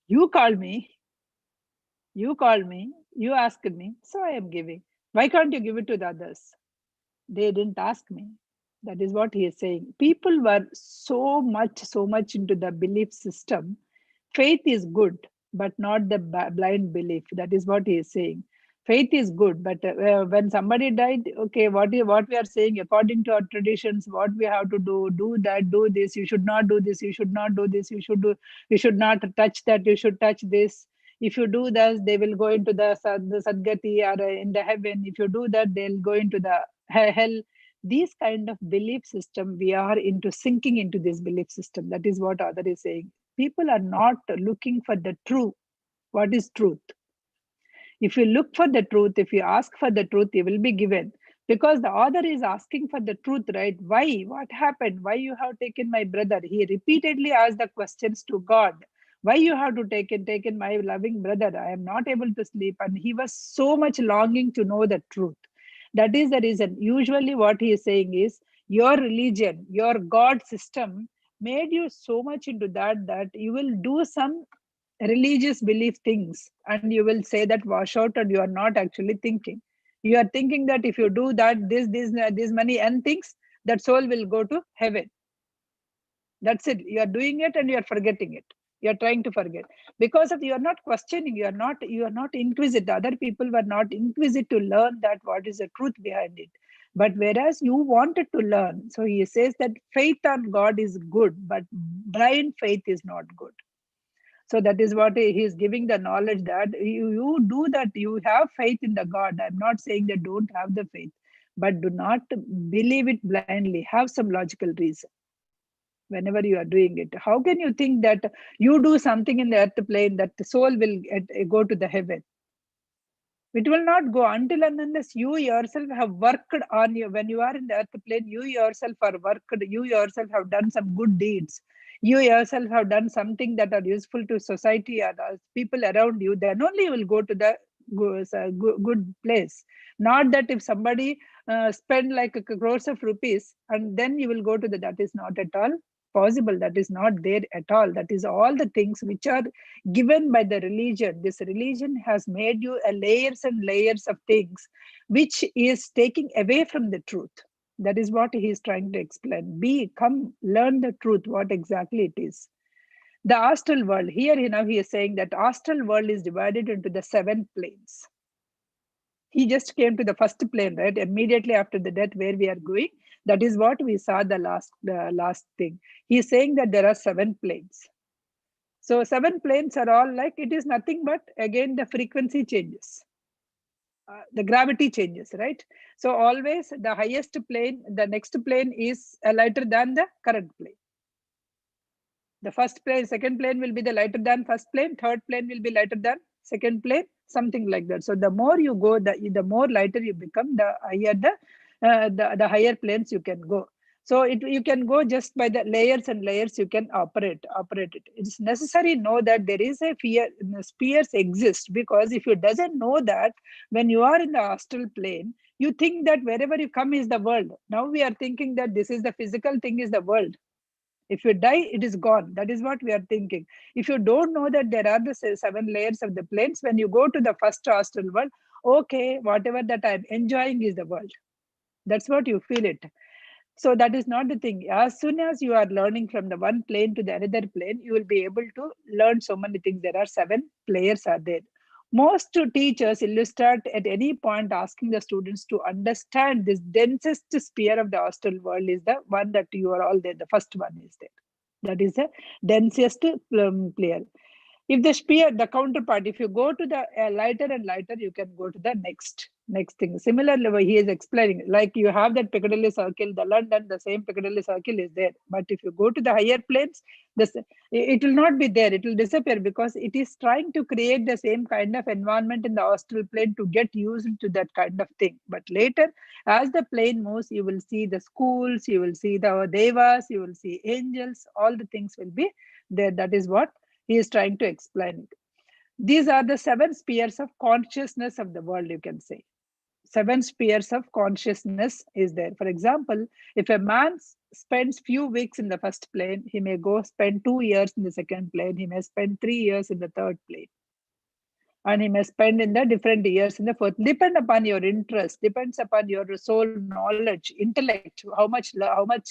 you called me, you asked me, so I am giving. Why can't you give it to the others? They didn't ask me. That is what he is saying. People were so much into the belief system. Faith is good, but not the blind belief. That is what he is saying. Faith is good, but when somebody died, okay, what we are saying according to our traditions, what we have to do that, do this. You should not do this. You should not do this. You should not touch that. You should touch this. If you do this, they will go into the Sadgati, or in the heaven. If you do that, they'll go into the hell. These kind of belief system, we are into sinking into this belief system. That is what other is saying. People are not looking for the truth. What is truth? If you look for the truth, if you ask for the truth, you will be given. Because the author is asking for the truth, right? Why? What happened? Why you have taken my brother? He repeatedly asked the questions to God. Why you have to taken my loving brother? I am not able to sleep. And he was so much longing to know the truth. That is the reason. Usually what he is saying is, your religion, your God system made you so much into that you will do some religious belief things, and you will say that wash out, and you are not actually thinking. You are thinking that if you do that, this many and things, that soul will go to heaven. That's it. You are doing it and you are forgetting it. You are trying to forget, because of you are not questioning. You are not inquisitive. Other people were not inquisitive to learn that what is the truth behind it. But whereas you wanted to learn, so he says that faith on God is good, but blind faith is not good. So that is what he is giving the knowledge, that you do that, you have faith in the God. I'm not saying that don't have the faith, but do not believe it blindly. Have some logical reason whenever you are doing it. How can you think that you do something in the earth plane that the soul will go to the heaven? It will not go until and unless you yourself have worked on you. When you are in the earth plane, you yourself are worked, you yourself have done some good deeds. You yourself have done something that are useful to society or people around you, then only you will go to the good place. Not that if somebody spend like crores of rupees and then you will go to that is not at all possible. That is not there at all. That is all the things which are given by the religion. This religion has made you a layers and layers of things which is taking away from the truth. That is what he is trying to explain. Come, learn the truth, what exactly it is. The astral world, here he is saying that astral world is divided into the 7 planes. He just came to the first plane, right? Immediately after the death, where we are going. That is what we saw the last thing. He is saying that there are 7 planes. So 7 planes are all like, it is nothing but again the frequency changes. the gravity changes, right? So always the highest plane, the next plane is lighter than the current plane. The first plane, second plane will be the lighter than first plane, third plane will be lighter than second plane, something like that. So the more you go, the more lighter you become, the higher the higher planes you can go. So you can go just by the layers and layers you can operate it. It's necessary know that there is a fear, spheres exist, because if you doesn't know that, when you are in the astral plane, you think that wherever you come is the world. Now we are thinking that this is the physical thing is the world. If you die, it is gone. That is what we are thinking. If you don't know that there are the 7 layers of the planes, when you go to the first astral world, okay, whatever that I'm enjoying is the world. That's what you feel it. So that is not the thing. As soon as you are learning from the one plane to the another plane, you will be able to learn so many things. There are 7 layers are there. Most teachers illustrate at any point asking the students to understand this densest sphere of the astral world is the one that you are all there. The first one is there. That is the densest player. If the sphere, the counterpart, if you go to the lighter and lighter, you can go to the next thing. Similarly, he is explaining, like you have that Piccadilly Circle, the London, the same Piccadilly Circle is there. But if you go to the higher planes, this it will not be there. It will disappear, because it is trying to create the same kind of environment in the astral plane to get used to that kind of thing. But later, as the plane moves, you will see the schools, you will see the devas, you will see angels, all the things will be there. That is what he is trying to explain. These are the 7 spheres of consciousness of the world, you can say. 7 spheres of consciousness is there. For example, if a man spends few weeks in the first plane, he may go spend 2 years in the second plane, he may spend 3 years in the third plane, and he may spend in the different years in the fourth. Depend upon your interest, depends upon your soul knowledge, intellect, how much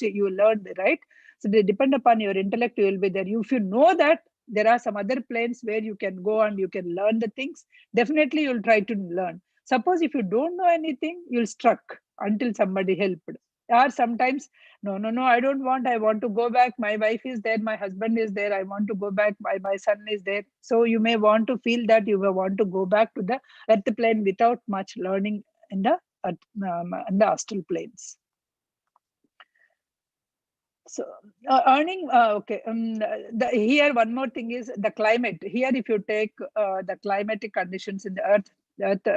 you learned, right? So they depend upon your intellect, you will be there. If you know that there are some other planes where you can go and you can learn the things, definitely you'll try to learn. Suppose if you don't know anything, you'll stuck until somebody helped. Or sometimes, no, I don't want, I want to go back, my wife is there, my husband is there, I want to go back, my son is there. So you may want to feel that you may want to go back to the earth plane without much learning in the in the astral planes. So earning okay, here one more thing is the climate. Here if you take the climatic conditions in the earth,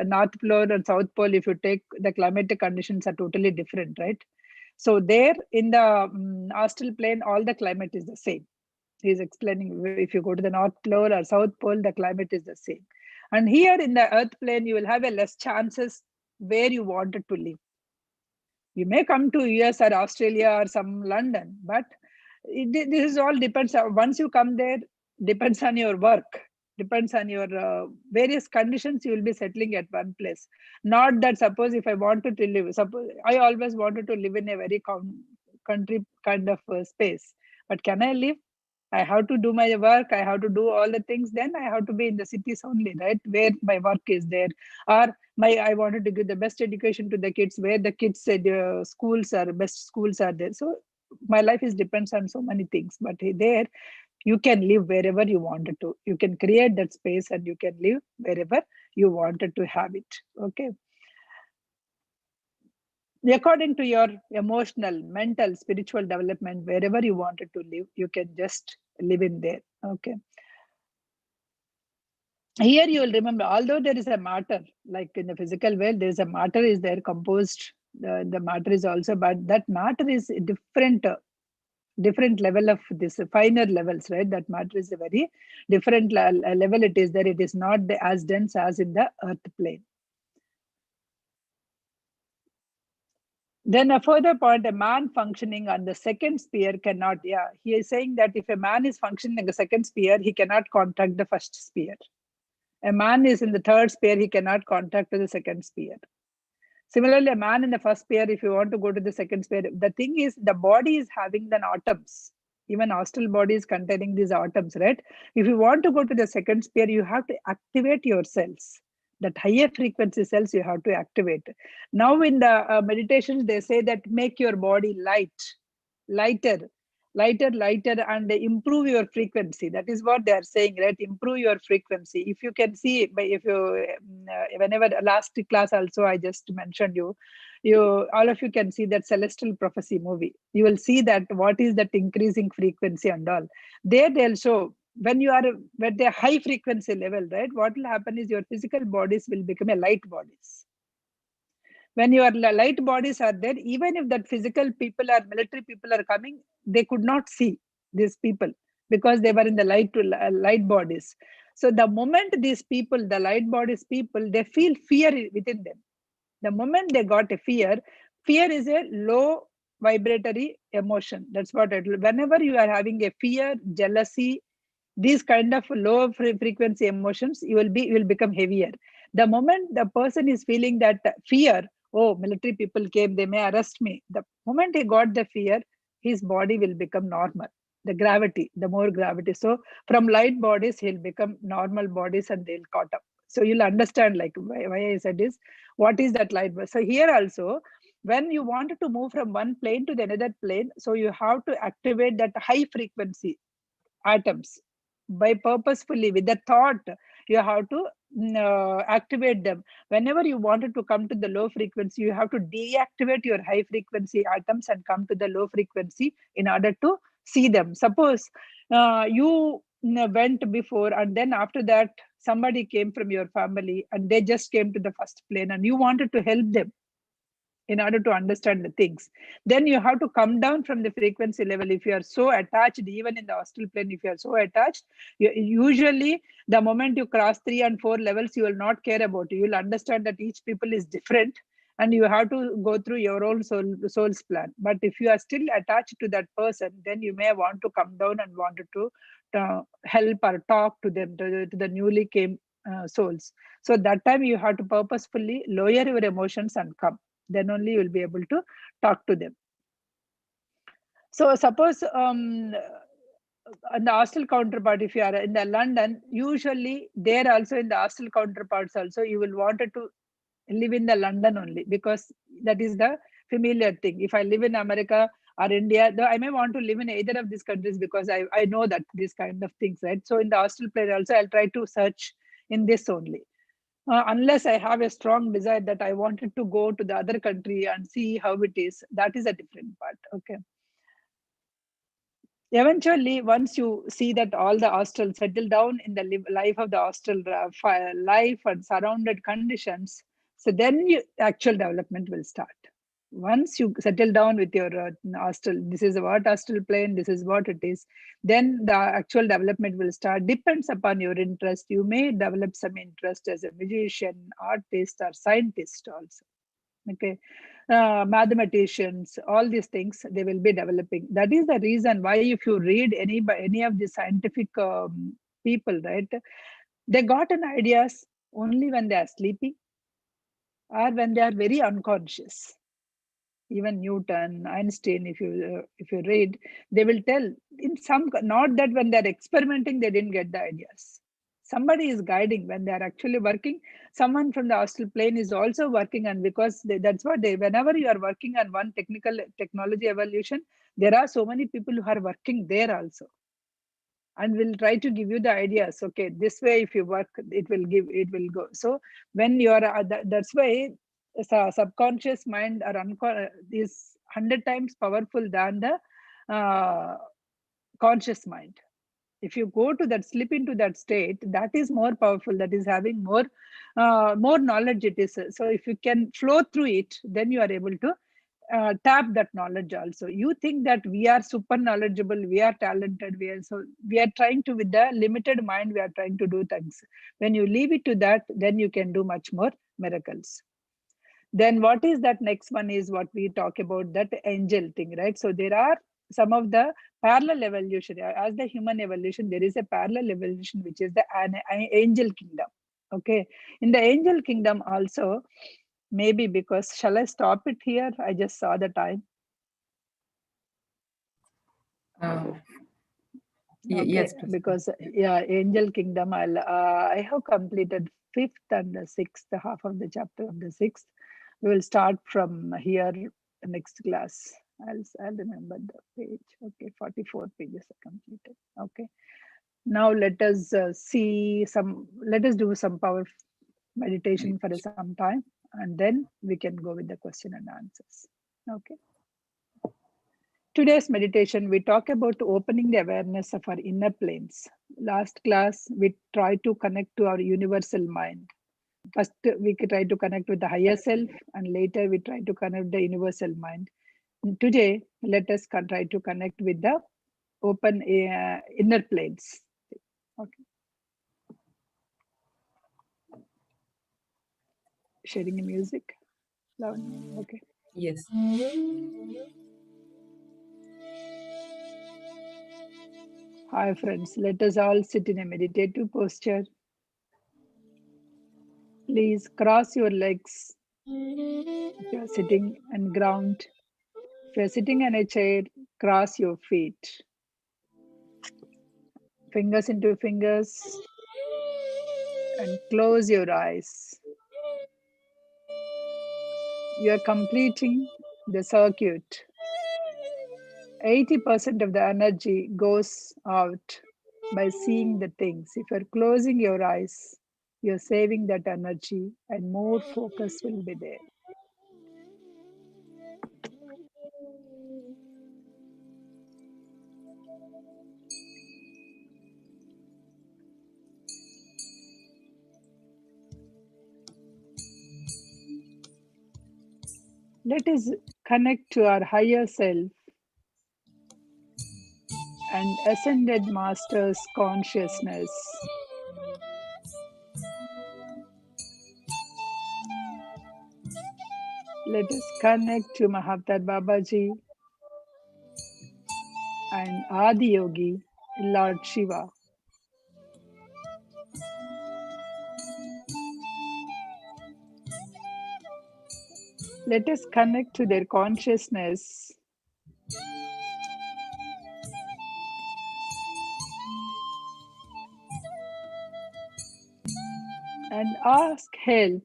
north pole and south pole, if you take the climatic conditions are totally different, right? So there in the astral plane, all the climate is the same. He is explaining, if you go to the north pole or south pole, the climate is the same. And here in the earth plane, you will have a less chances where you wanted to live. You may come to US or Australia or some London, but this is all depends on, once you come there, depends on your work, depends on your various conditions, you will be settling at one place. Not that suppose if I wanted to live, suppose I always wanted to live in a very country kind of space, but can I live? I have to do my work, I have to do all the things, then I have to be in the cities only, right? Where my work is there. Or I wanted to give the best education to the kids, where the kids said schools are best schools are there. So my life is depends on so many things. But there you can live wherever you wanted to. You can create that space and you can live wherever you wanted to have it. Okay. According to your emotional, mental, spiritual development, wherever you wanted to live, you can just live in there. Okay. Here you will remember, although there is a matter, like in the physical world, there is a matter is there composed. The matter is also, but that matter is different level of this finer levels, right? That matter is a very different level. It is there. It is not as dense as in the earth plane. Then a further point, a man functioning on the second sphere cannot, he is saying that if a man is functioning in the second sphere, he cannot contact the first sphere. A man is in the third sphere, he cannot contact to the second sphere. Similarly, a man in the first sphere, if you want to go to the second sphere, the thing is the body is having the atoms. Even astral body is containing these atoms, right? If you want to go to the second sphere, you have to activate your cells. That higher frequency cells you have to activate. Now in the meditations, they say that make your body lighter. lighter, and improve your frequency. That is what they are saying, right? Improve your frequency. If you can see, if you whenever last class also I just mentioned you all of you can see that Celestial Prophecy movie. You will see that what is that increasing frequency and all. There they'll show when you are at the high frequency level, right? What will happen is your physical bodies will become a light bodies. When your light bodies are there, even if that physical people or military people are coming, they could not see these people because they were in the light bodies. So the moment these people, the light bodies people, they feel fear within them. The moment they got a fear is a low vibratory emotion. That's what whenever you are having a fear, jealousy, these kind of low frequency emotions, you will become heavier. The moment the person is feeling that fear, oh, military people came, they may arrest me, the moment he got the fear, his body will become normal. The more gravity, so from light bodies he'll become normal bodies and they'll caught up. So you'll understand like why I said is what is that light. So here also, when you wanted to move from one plane to the another plane, so you have to activate that high frequency atoms by purposefully with the thought. You have to activate them. Whenever you wanted to come to the low frequency, you have to deactivate your high frequency atoms and come to the low frequency in order to see them. Suppose you went before and then after that somebody came from your family and they just came to the first plane and you wanted to help them in order to understand the things. Then you have to come down from the frequency level. If you are so attached, even in the astral plane, if you are so attached, usually the moment you cross 3 and 4 levels, you will not care about it. You will understand that each people is different and you have to go through your own soul's plan. But if you are still attached to that person, then you may want to come down and wanted to help or talk to them, to the newly came souls. So that time you have to purposefully lower your emotions and come. Then only you will be able to talk to them. So suppose in the astral counterpart, if you are in the London, usually there also in the astral counterparts also you will wanted to live in the London only because that is the familiar thing. If I live in America or India, though I may want to live in either of these countries because I know that these kind of things, right? So in the astral plane also I'll try to search in this only. Unless I have a strong desire that I wanted to go to the other country and see how it is, that is a different part. Okay. Eventually, once you see that all the astral settle down in the life of the astral life and surrounded conditions, so then actual development will start. Once you settle down with your astral, this is what astral plane, this is what it is, then the actual development will start. Depends upon your interest. You may develop some interest as a musician, artist, or scientist also. Okay. Mathematicians, all these things they will be developing. That is the reason why if you read any of the scientific people, right, they got an ideas only when they are sleepy or when they are very unconscious. Even Newton, Einstein, if you read, they will tell in some, not that when they're experimenting they didn't get the ideas. Somebody is guiding when they are actually working. Someone from the astral plane is also working, and because that's what they, whenever you are working on one technology evolution, there are so many people who are working there also and will try to give you the ideas. Okay, this way if you work, it will go. So when you are that's why subconscious mind or is 100 times powerful than the conscious mind. If you go to that, slip into that state, that is more powerful, that is having more knowledge it is. So if you can flow through it, then you are able to tap that knowledge also. You think that we are super knowledgeable, we are talented, we are trying to, with the limited mind, we are trying to do things. When you leave it to that, then you can do much more miracles. Then what is that next one is what we talk about, that angel thing, right? So there are some of the parallel evolution. As the human evolution, there is a parallel evolution, which is the angel kingdom. Okay. In the angel kingdom also, maybe because, shall I stop it here? I just saw the time. Okay. Yes, because yeah, angel kingdom, I have completed 5th and the 6th, half of the chapter of the 6th. We will start from here next class. I'll remember the page. Okay, 44 pages are completed. Okay. Now let us let us do some power meditation for some time, and then we can go with the question and answers. Okay. Today's meditation, we talk about opening the awareness of our inner planes. Last class, we tried to connect to our universal mind. First, we try to connect with the higher self, and later we try to connect with the universal mind. And today, let us try to connect with the open inner planes. Okay. Sharing the music. Loud. Okay. Yes. Hi, friends. Let us all sit in a meditative posture. Please cross your legs if you are sitting, and ground. If you are sitting on a chair, cross your feet. Fingers into fingers, and close your eyes. You are completing the circuit. 80% of the energy goes out by seeing the things. If you're closing your eyes, you're saving that energy and more focus will be there. Let us connect to our higher self and ascended master's consciousness. Let us connect to Mahavtar Babaji and Adi Yogi, Lord Shiva. Let us connect to their consciousness and ask help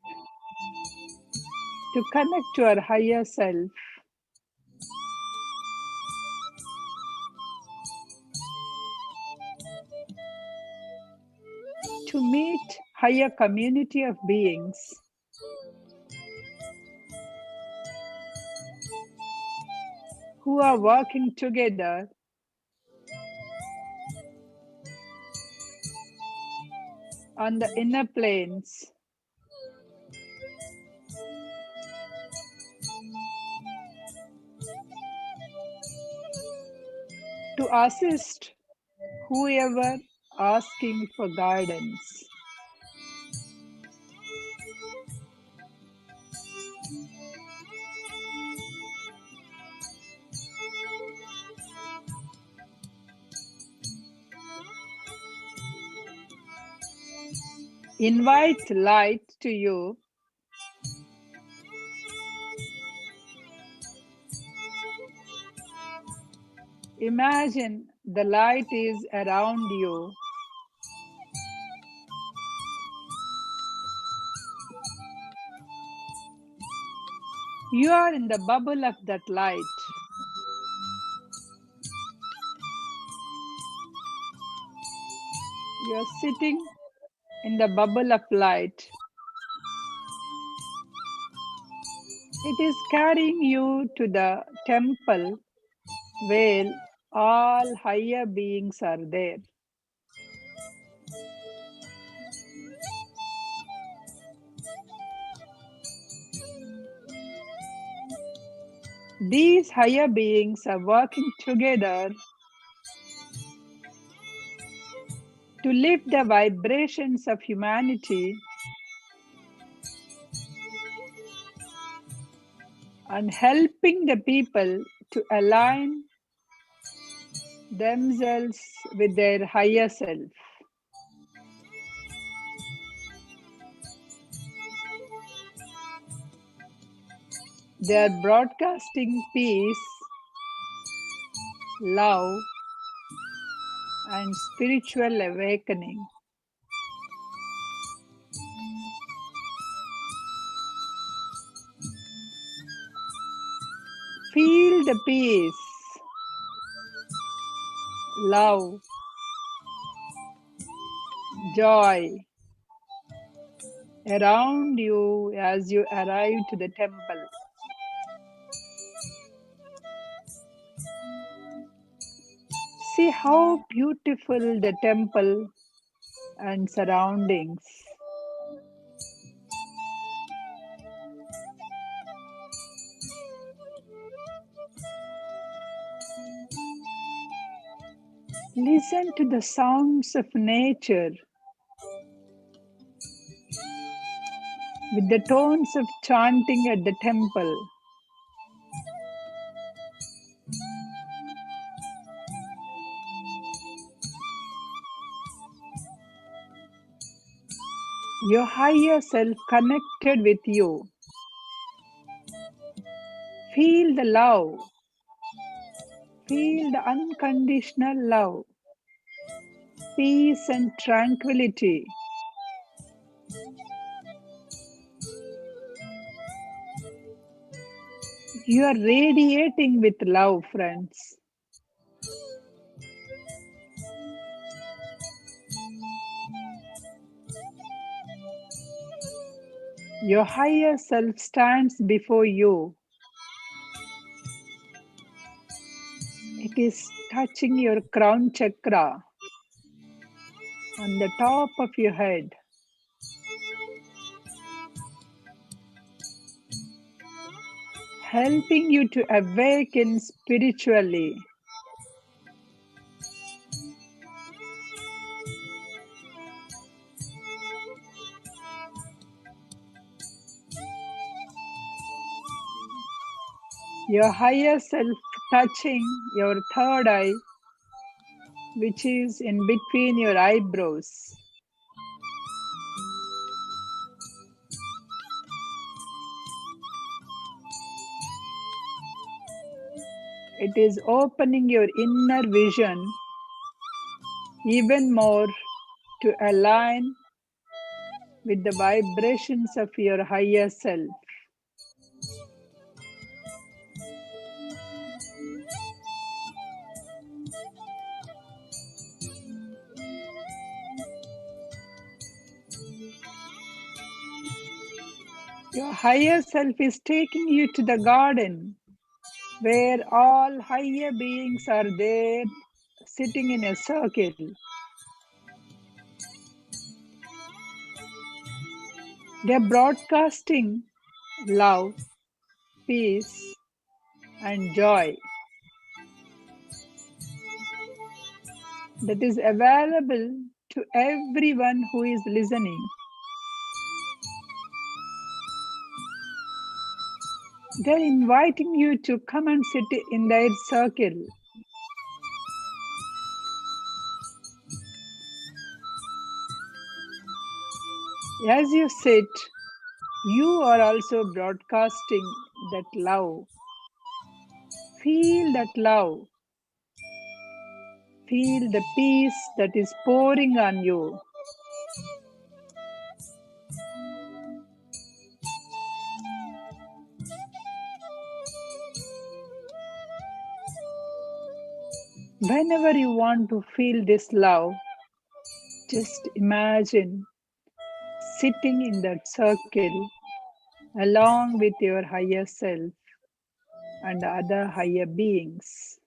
to connect to our higher self, to meet higher community of beings who are working together on the inner planes to assist whoever asking for guidance. Invite light to you. Imagine the light is around you. You are in the bubble of that light. You are sitting in the bubble of light. It is carrying you to the temple where all higher beings are there. These higher beings are working together to lift the vibrations of humanity and helping the people to align themselves with their higher self. They are broadcasting peace, love, and spiritual awakening. Feel the peace, love, joy around you as you arrive to the temple. See how beautiful the temple and surroundings. Listen to the sounds of nature with the tones of chanting at the temple. Your higher self connected with you. Feel the love. Feel the unconditional love, peace and tranquility. You are radiating with love, friends. Your higher self stands before you. It is touching your crown chakra on the top of your head. Helping you to awaken spiritually. Your higher self touching your third eye, which is in between your eyebrows. It is opening your inner vision even more to align with the vibrations of your higher self. Your higher self is taking you to the garden where all higher beings are there sitting in a circle. They're broadcasting love, peace, and joy that is available to everyone who is listening. They're inviting you to come and sit in their circle. As you sit, you are also broadcasting that love. Feel that love. Feel the peace that is pouring on you. Whenever you want to feel this love, just imagine sitting in that circle along with your higher self and other higher beings.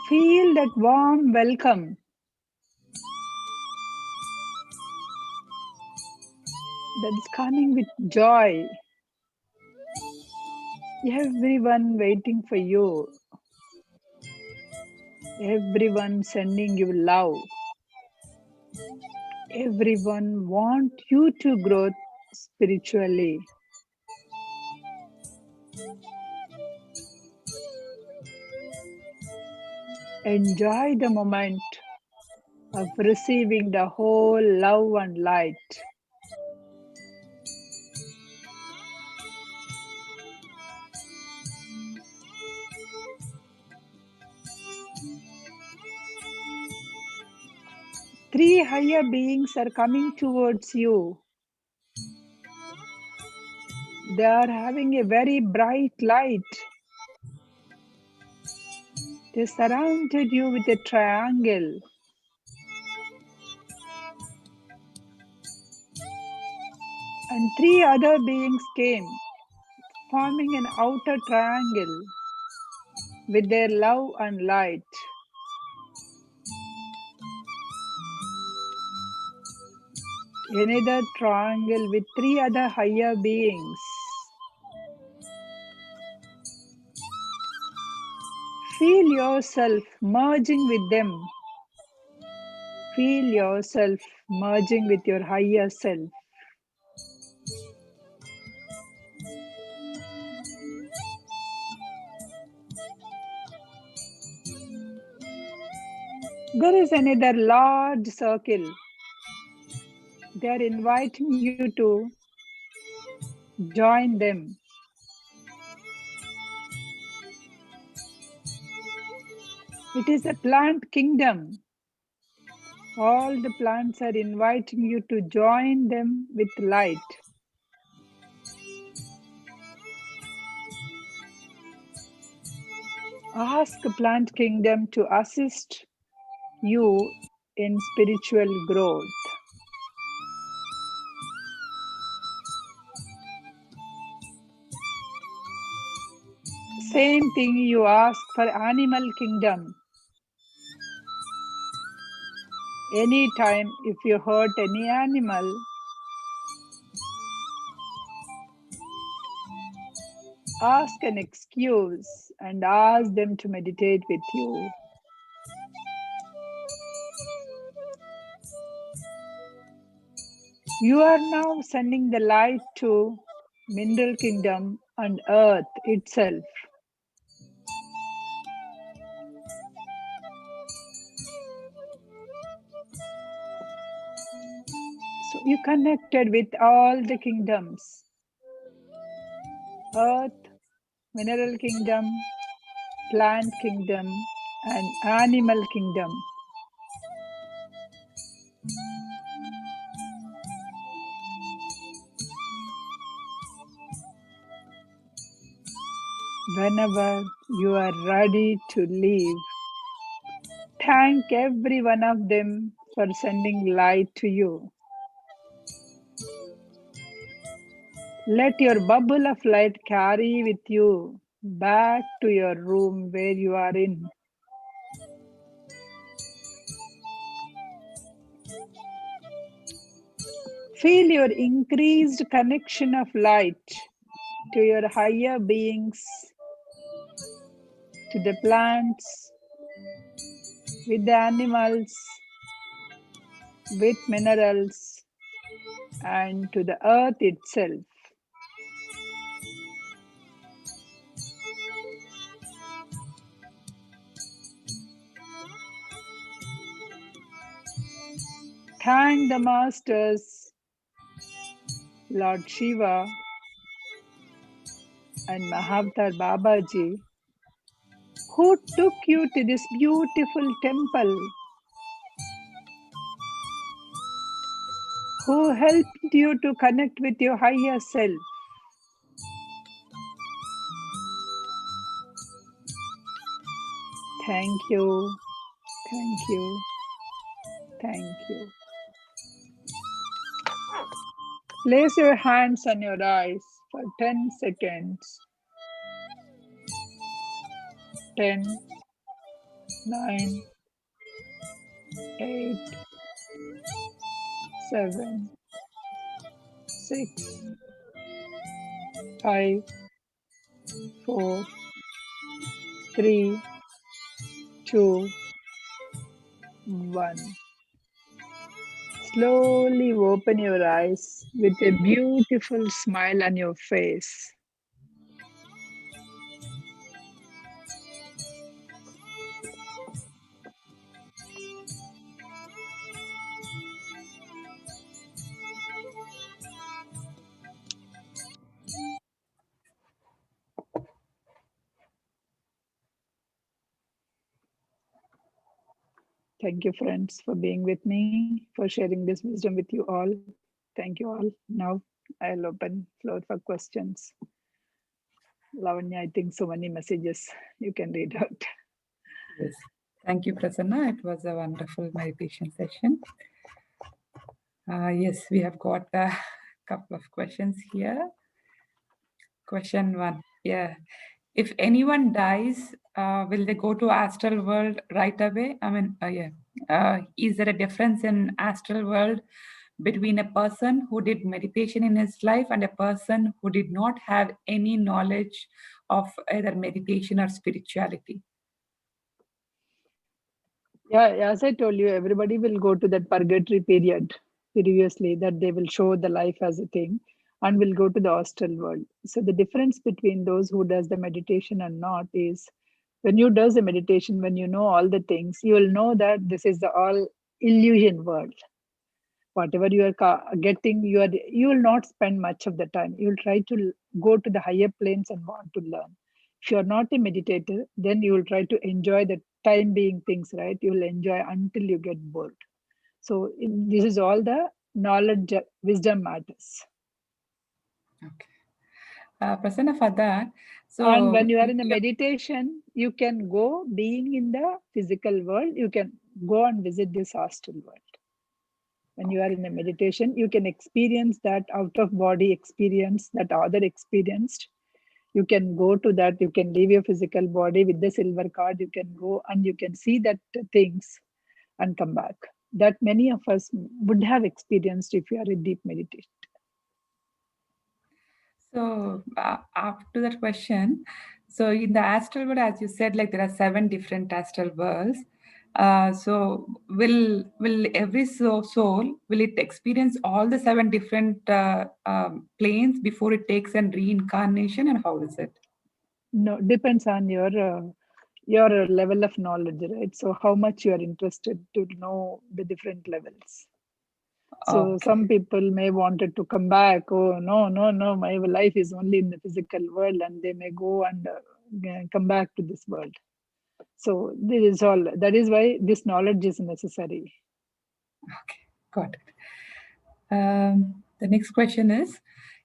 Feel that warm welcome that is coming with joy. Everyone waiting for you. Everyone sending you love. Everyone want you to grow spiritually. Enjoy the moment of receiving the whole love and light. 3 higher beings are coming towards you. They are having a very bright light. They surrounded you with a triangle. And 3 other beings came, forming an outer triangle with their love and light. Another triangle with 3 other higher beings. Feel yourself merging with them. Feel yourself merging with your higher self. There is another large circle. They are inviting you to join them. It is a plant kingdom. All the plants are inviting you to join them with light. Ask Plant Kingdom to assist you in spiritual growth. Same thing you ask for Animal Kingdom. Anytime if you hurt any animal, ask an excuse and ask them to meditate with you. You are now sending the light to Mineral Kingdom and Earth itself. So you connected with all the kingdoms. Earth, Mineral Kingdom, Plant Kingdom, and Animal Kingdom. Whenever you are ready to leave, thank every one of them for sending light to you. Let your bubble of light carry with you back to your room where you are in. Feel your increased connection of light to your higher beings, to the plants, with the animals, with minerals, and to the earth itself. Thank the masters, Lord Shiva and Mahavtar Babaji, who took you to this beautiful temple, who helped you to connect with your higher self. Thank you, thank you, thank you. Place your hands on your eyes for 10 seconds. 10, 9, 8, 7, 6, 5, 4, 3, 2, 1. Slowly open your eyes with a beautiful smile on your face. Thank you, friends, for being with me, for sharing this wisdom with you all. Thank you all. Now I'll open floor for questions. Lavanya, I think so many messages you can read out. Yes. Thank you, Prasanna. It was a wonderful meditation session. Yes, we have got a couple of questions here. Question 1. Yeah. If anyone dies, will they go to astral world right away? I mean, yeah. Is there a difference in astral world between a person who did meditation in his life and a person who did not have any knowledge of either meditation or spirituality? Yeah, as I told you, everybody will go to that purgatory period previously, that they will show the life as a thing and will go to the astral world. So the difference between those who does the meditation and not is when you does the meditation, when you know all the things, you will know that this is the all illusion world. Whatever you are getting, you will not spend much of the time. You will try to go to the higher planes and want to learn. If you are not a meditator, then you will try to enjoy the time being things, right? You will enjoy until you get bored. So this is all the knowledge, wisdom matters. Okay. Prasanna, for that, And when so you are in the meditation, you can go being in the physical world, you can go and visit this astral world. When you are in a meditation, you can experience that out of body experience that other experienced. You can go to that, you can leave your physical body with the silver card, you can go and you can see that things and come back. That many of us would have experienced if you are a deep meditator. So after that question, so in the astral world, as you said, like there are 7 different astral worlds. So will every soul will it experience all the 7 different planes before it takes an reincarnation, and how is it? No, depends on your level of knowledge, right? So how much you are interested to know the different levels. So Okay. some people may wanted to come back. Oh no, no, no! My life is only in the physical world, and they may go and come back to this world. So this is all. That is why this knowledge is necessary. Okay, got it. The next question is,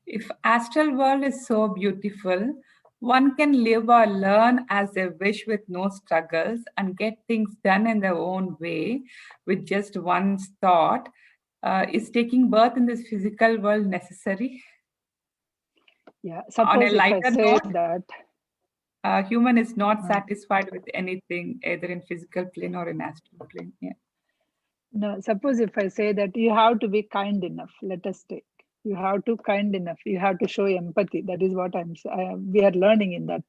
if astral world is so beautiful, one can live or learn as they wish with no struggles and get things done in their own way with just one's thought. Is taking birth in this physical world necessary? Yeah. On a Suppose if I lighter say note, that. human is not uh, satisfied with anything, either in physical plane or in astral plane. Yeah. No, suppose if I say that you have to be kind enough, let us take. You have to kind enough. You have to show empathy. That is what we are learning in that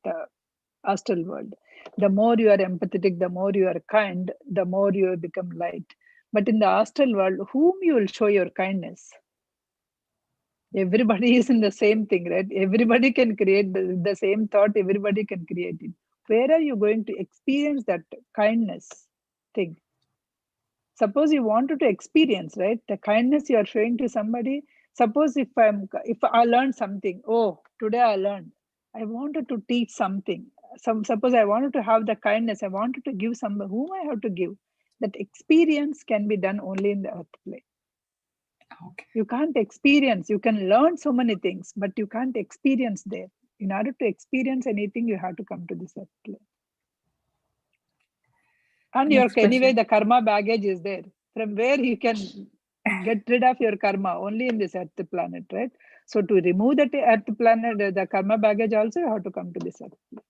astral world. The more you are empathetic, the more you are kind, the more you become light. But in the astral world, whom you will show your kindness? Everybody is in the same thing, right? Everybody can create the same thought. Everybody can create it. Where are you going to experience that kindness thing? Suppose you wanted to experience, right, the kindness you are showing to somebody. Suppose if I learned something, oh, today I learned, I wanted to teach something. Suppose I wanted to have the kindness, I wanted to give somebody whom I have to give. That experience can be done only in the earth plane. Okay. You can't experience. You can learn so many things, but you can't experience there. In order to experience anything, you have to come to this earth plane. And your Next anyway, question. the karma baggage is there. From where you can get rid of your karma? Only in this earth planet, right? So to remove that earth planet, the karma baggage also, you have to come to this earth.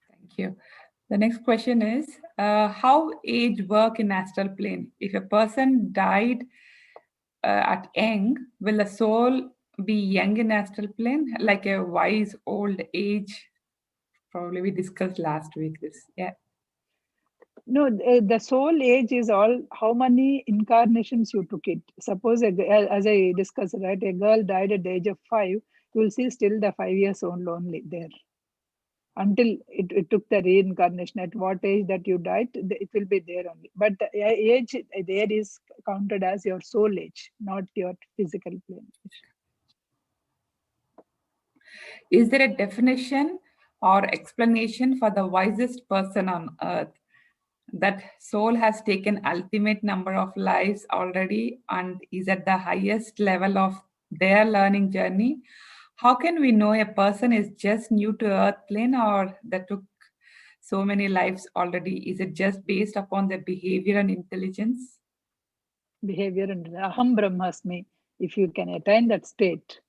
Thank you. The next question is, how age work in astral plane? If a person died at young, will the soul be young in astral plane, like a wise old age? Probably we discussed last week this. Yeah. No, the soul age is all how many incarnations you took it. Suppose, as I discussed, right, a girl died at the age of 5, you will see still the 5 years old only there. Until it took the reincarnation. At what age that you died, it will be there only. But the age there is counted as your soul age, not your physical plane. Is there a definition or explanation for the wisest person on earth? that soul has taken ultimate number of lives already and is at the highest level of their learning journey. How can we know a person is just new to earth plane or that took so many lives already? Is it just based upon their behavior and intelligence? Behavior and aham brahmasmi. If you can attain that state,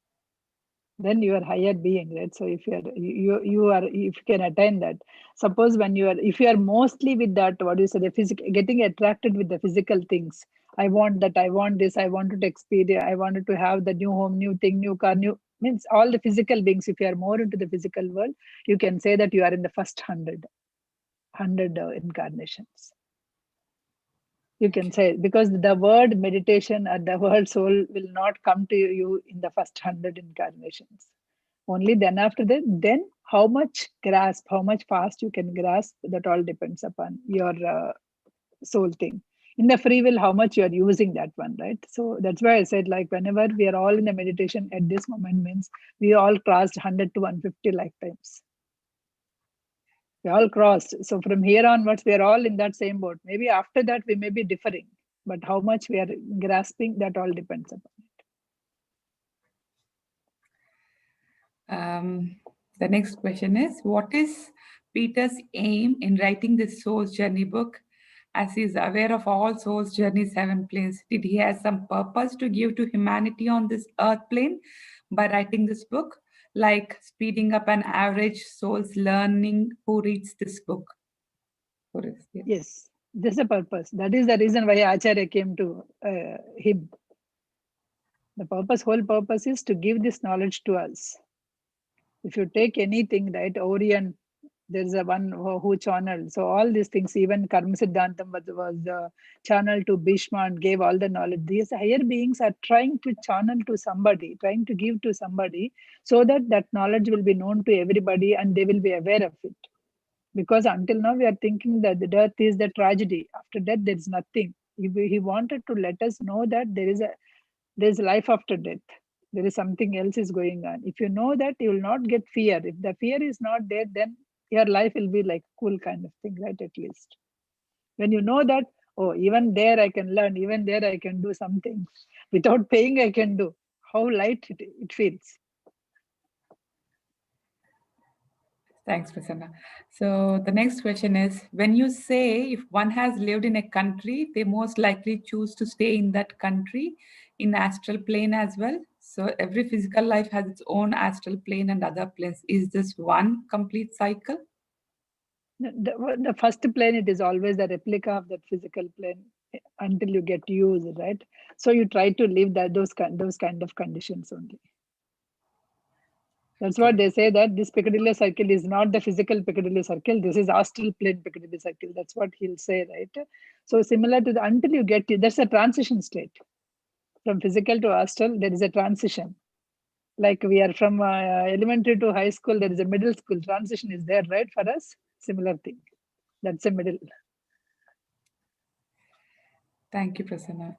then you are higher being, right? So if you are if you can attain that, suppose when you are, if you are mostly with that, what do you say, the physical, getting attracted with the physical things. I want that, I want this, I wanted to experience, I wanted to have the new home, new thing, new car, new, means all the physical beings. If you are more into the physical world, you can say that you are in the first 100 incarnations. You can say, because the word meditation or the word soul will not come to you in the first 100 incarnations. Only then after that, then how much grasp, how much fast you can grasp, that all depends upon your soul thing. In the free will, how much you are using that one, right? So that's why I said, like, whenever we are all in the meditation at this moment, means we all crossed 100 to 150 lifetimes. We all crossed. So from here onwards, we are all in that same boat. Maybe after that, we may be differing, but how much we are grasping, that all depends upon it. The next question is, what is Peter's aim in writing this soul's journey book? As he is aware of all soul's journeys heaven planes, did he have some purpose to give to humanity on this earth plane by writing this book, like speeding up an average soul's learning who reads this book? Yes, this is a purpose. That is the reason why Acharya came to him. The purpose, whole purpose is to give this knowledge to us. If you take anything, right, Orion, there is a one who channeled. So all these things, even Karma Siddhantam was channeled to Bhishma and gave all the knowledge. These higher beings are trying to channel to somebody, trying to give to somebody, so that that knowledge will be known to everybody and they will be aware of it. Because until now we are thinking that the death is the tragedy. After death, there is nothing. He wanted to let us know that there is life after death. There is something else is going on. If you know that, you will not get fear. If the fear is not there, then your life will be like cool kind of thing, right? At least when you know that, oh, even there I can learn, even there I can do something without paying, I can do. How light it feels. Thanks, Prasanna. So the next question is, when you say if one has lived in a country, they most likely choose to stay in that country in astral plane as well. So every physical life has its own astral plane and other planes. Is this one complete cycle? The first plane, it is always the replica of that physical plane until you get used, right? So you try to live those kind of conditions only. That's what they say, that this Piccadilly circle is not the physical Piccadilly circle. This is astral plane Piccadilly circle. That's what he'll say, right? So similar to the, until you get, that's a transition state. From physical to astral, there is a transition. Like we are from elementary to high school, there is a middle school. Transition is there, right? For us, similar thing. That's a middle. Thank you, Prasanna.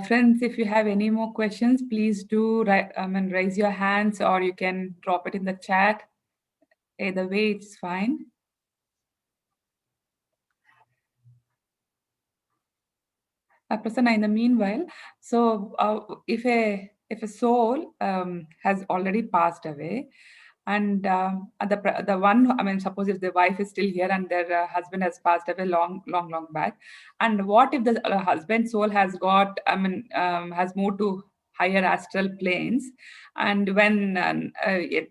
Friends, if you have any more questions, please do raise your hands, or you can drop it in the chat. Either way, it's fine. Prasanna, in the meanwhile, so if a soul has already passed away, and the one, I mean, suppose if the wife is still here and their husband has passed away long back, and what if the husband's soul has got, I mean, has moved to higher astral planes, and when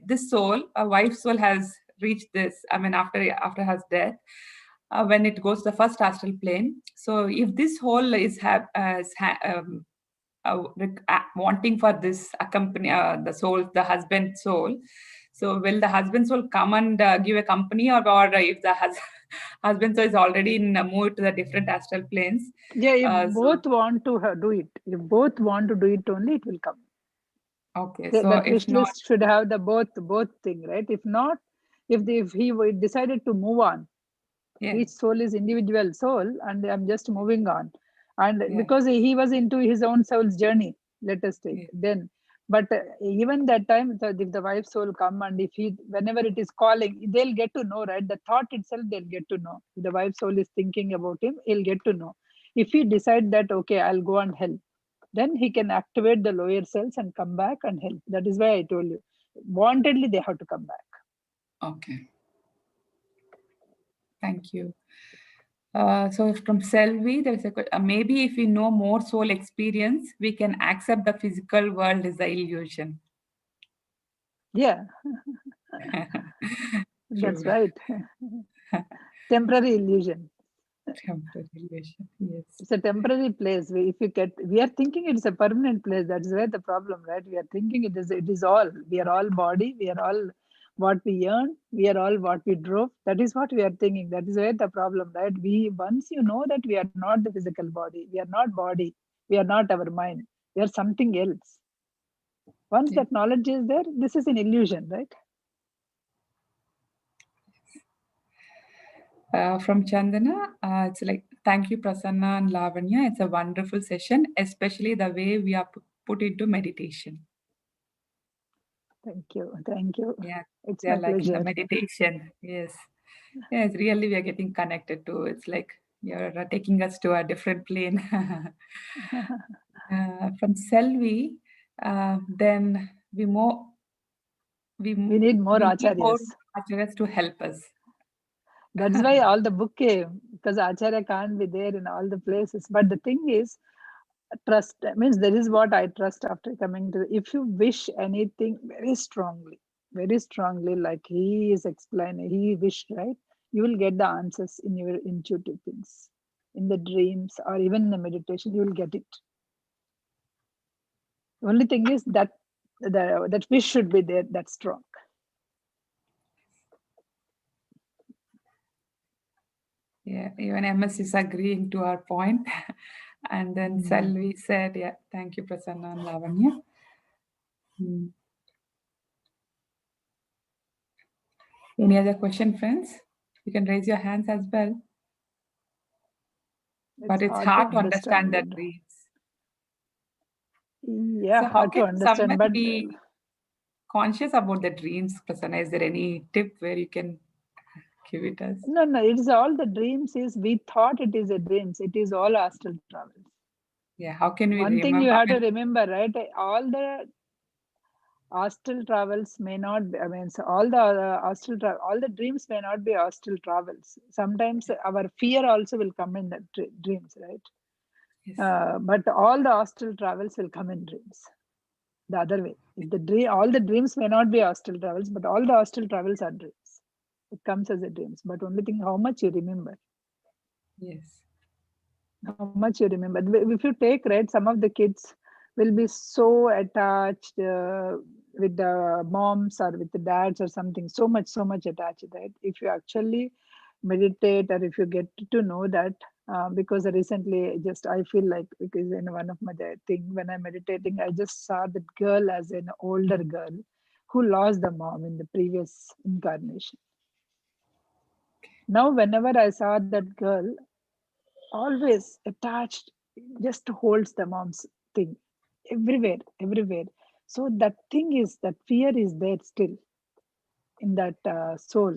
this soul, a wife's soul, has reached this, I mean, after her death, when it goes to the first astral plane. So if this whole is wanting for this accompany the soul, the husband soul. So will the husband soul come and give a company, or if the husband soul is already in moved to the different astral planes? Yeah, if both want to do it, if both want to do it only, it will come. Okay, So so that if wish not, list should have the both thing, right? If not, if he decided to move on, yeah, each soul is individual soul, and I'm just moving on, and yeah, because he was into his own soul's journey, let us take, yeah. then But even that time, if the wife soul come, and if he, whenever it is calling, they'll get to know, right? The thought itself, they'll get to know. If the wife soul is thinking about him, he'll get to know. If he decide that, okay, I'll go and help, then he can activate the lower cells and come back and help. That is why I told you, wantedly they have to come back. Okay. Thank you. So from Selvi, there's maybe if we know more soul experience, we can accept the physical world is the illusion. Yeah, that's right. Temporary illusion. Temporary illusion. Yes. It's a temporary place. If you get, we are thinking it's a permanent place. That's where the problem, right? We are thinking it is all. We are all body. We are all what we earn. We are all what we drove. That is what we are thinking. That is where the problem, right? We, once you know that we are not the physical body, we are not body, we are not our mind. We are something else. Once Yeah. that knowledge is there, this is an illusion, right? From Chandana, it's like, thank you, Prasanna and Lavanya. It's a wonderful session, especially the way we are put into meditation. Thank you. Thank you. Yeah, It's they are my like in the pleasure. meditation. Yes. Yes, really, we are getting connected to. It's like you're taking us to a different plane. From Selvi, then We need more we need more acharyas. acharyas to help us. That's why all the book came, because Acharya can't be there in all the places. But the thing is, trust means there is what I trust after coming to. If you wish anything very strongly, like he is explaining, he wished, right? You will get the answers in your intuitive things, in the dreams, or even in the meditation. You will get it. The only thing is that that wish should be there, that strong. Yeah, even MS is agreeing to our point. And then Selvi said, yeah, thank you, Prasanna and Lavanya. Any other question, friends? You can raise your hands as well. But it's hard to understand the dreams. Yeah, So how hard to can understand, someone but be conscious about the dreams, Prasanna? Is there any tip where you can give it us? no, it's all the dreams is we thought it is a dreams. It is all astral travels. Yeah, how can we One thing remember? you have to remember, right? All the astral travels may not be, I mean, so all the all the dreams may not be astral travels. Sometimes our fear also will come in the dreams, right? Yes. But all the astral travels will come in dreams. The other way, if the dream, all the dreams may not be astral travels, but all the astral travels are dreams. It comes as a dreams, but only thing how much you remember. Yes. How much you remember. If you take, right, some of the kids will be so attached with the moms or with the dads or something, so much attached, right? If you actually meditate, or if you get to know that, because recently just I feel like, because in one of my thing when I'm meditating, I just saw that girl as an older girl who lost the mom in the previous incarnation. Now whenever I saw that girl, always attached, just holds the mom's thing everywhere. So that thing is, that fear is there still in that soul.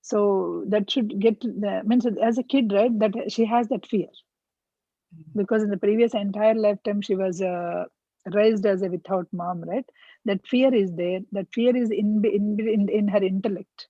So that should get the, means as a kid, right, that she has that fear, because in the previous entire lifetime she was raised as a without mom, right? That fear is there, that fear is in her intellect.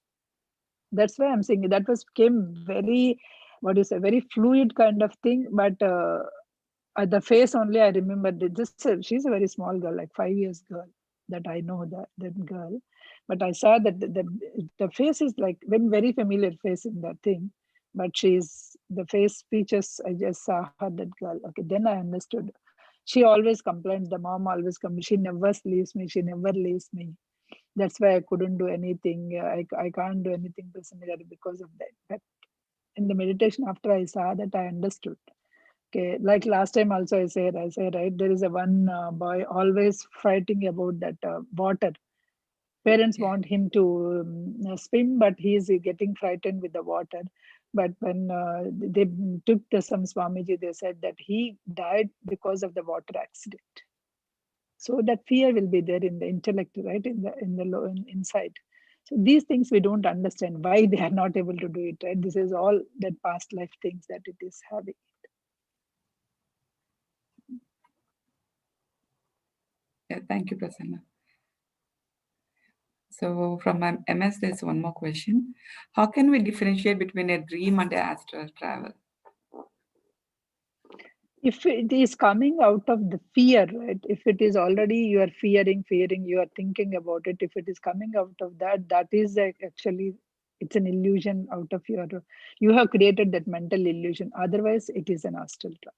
That's why I'm saying that was came very, what is a very fluid kind of thing. But the face only I remember. Just she's a very small girl, like 5 years girl, that I know that girl. But I saw that the face is like very familiar face in that thing. But she's the face features. I just saw her, that girl. Okay, then I understood. She always complains. The mom always comes. She never leaves me. She never leaves me. That's why I couldn't do anything. I can't do anything similar because of that. But in the meditation, after I saw that, I understood. Okay, like last time also I said, right, there is a one boy always fighting about that water. Parents want him to swim, but he is getting frightened with the water. But when they took some Swamiji, they said that he died because of the water accident. So that fear will be there in the intellect, right? Inside. So these things we don't understand why they are not able to do it, right? This is all that past life things that it is having. Yeah, thank you, Prasanna. So from my MS, there's one more question. How can we differentiate between a dream and astral travel? If it is coming out of the fear, right? If it is already you are fearing, you are thinking about it. If it is coming out of that, that is actually it's an illusion out of your. You have created that mental illusion. Otherwise, it is an astral travel.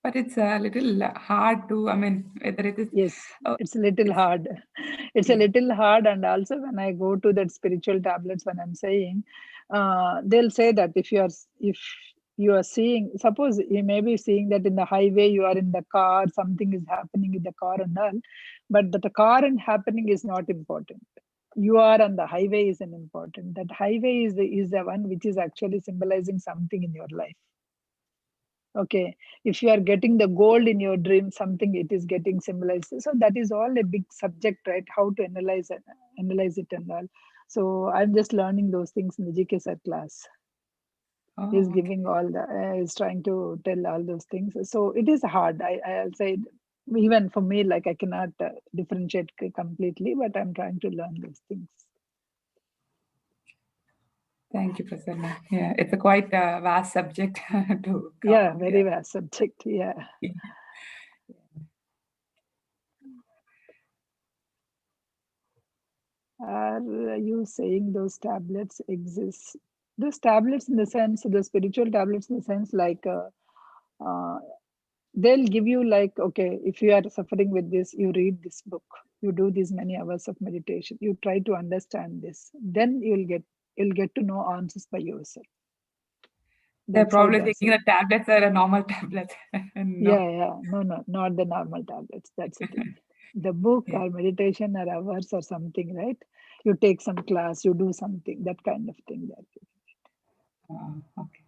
But it's a little hard to, I mean, whether it is, Yes, oh, it's a little it's, hard. It's a yeah. little hard, and also when I go to that spiritual tablets, when I'm saying, they'll say that if you are seeing, suppose you may be seeing that in the highway, you are in the car, something is happening in the car and all, but the car and happening is not important. You are on the highway isn't important. That highway is the one which is actually symbolizing something in your life. Okay, if you are getting the gold in your dream, something it is getting symbolized. So that is all a big subject, right? How to analyze it and all. So I'm just learning those things in the GKSR class. He's Oh, okay. giving all the he's trying to tell all those things. So it is hard. I'll say even for me, like I cannot differentiate completely, but I'm trying to learn those things. Thank you, Prasanna. Yeah, it's a quite vast subject to Yeah, cover. very vast subject. Yeah. Yeah. Are you saying those tablets exist? Those tablets, in the sense, the spiritual tablets, in the sense, like uh, they'll give you, like, okay, if you are suffering with this, you read this book, you do these many hours of meditation, you try to understand this, then you'll get to know answers by yourself. They're That's how probably they are thinking the saying. tablets are a normal tablet. No. Yeah, no, not the normal tablets. That's the thing. The book Yeah. or meditation or hours or something, right? You take some class, you do something, that kind of thing. That Okay.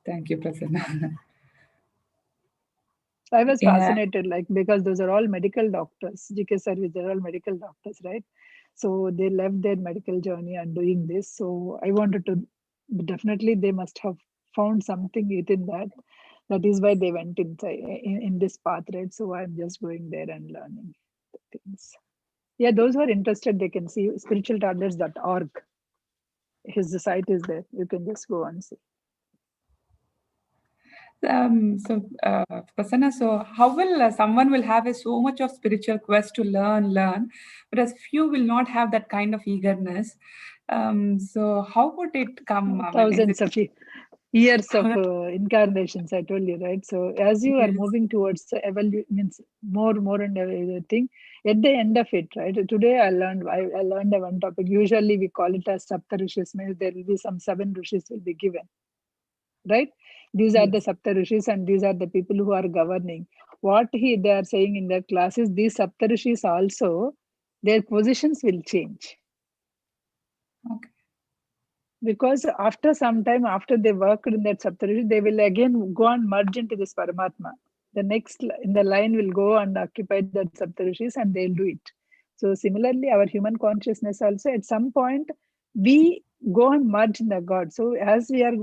Thank you, Prasanna. I was Yeah. fascinated, like, because those are all medical doctors. GK service, they're all medical doctors, right? So they left their medical journey and doing this. So I wanted to definitely they must have found something within that. That is why they went in this path, right? So I'm just going there and learning the things. Yeah, those who are interested, they can see spiritualtablets.org. His site is there. You can just go and see. Prasanna, so how will someone will have so much of spiritual quest to learn, but as few will not have that kind of eagerness. So how would it come? I mean, is it Thousands of years of incarnations, I told you, right? So as you are yes, moving towards the means more and everything, at the end of it, right? Today I learned one topic. Usually we call it as Sapta Rishis, means there will be some 7 rishis will be given, right? These are the yes, Sapta Rishis and these are the people who are governing. What they are saying in their classes, these Sapta Rishis also, their positions will change, okay, because after some time, after they worked in that Saptarishi, they will again go and merge into this Paramatma. The next in the line will go and occupy that Saptarishis and they'll do it. So similarly, our human consciousness also, at some point, we go and merge in the God. So as we are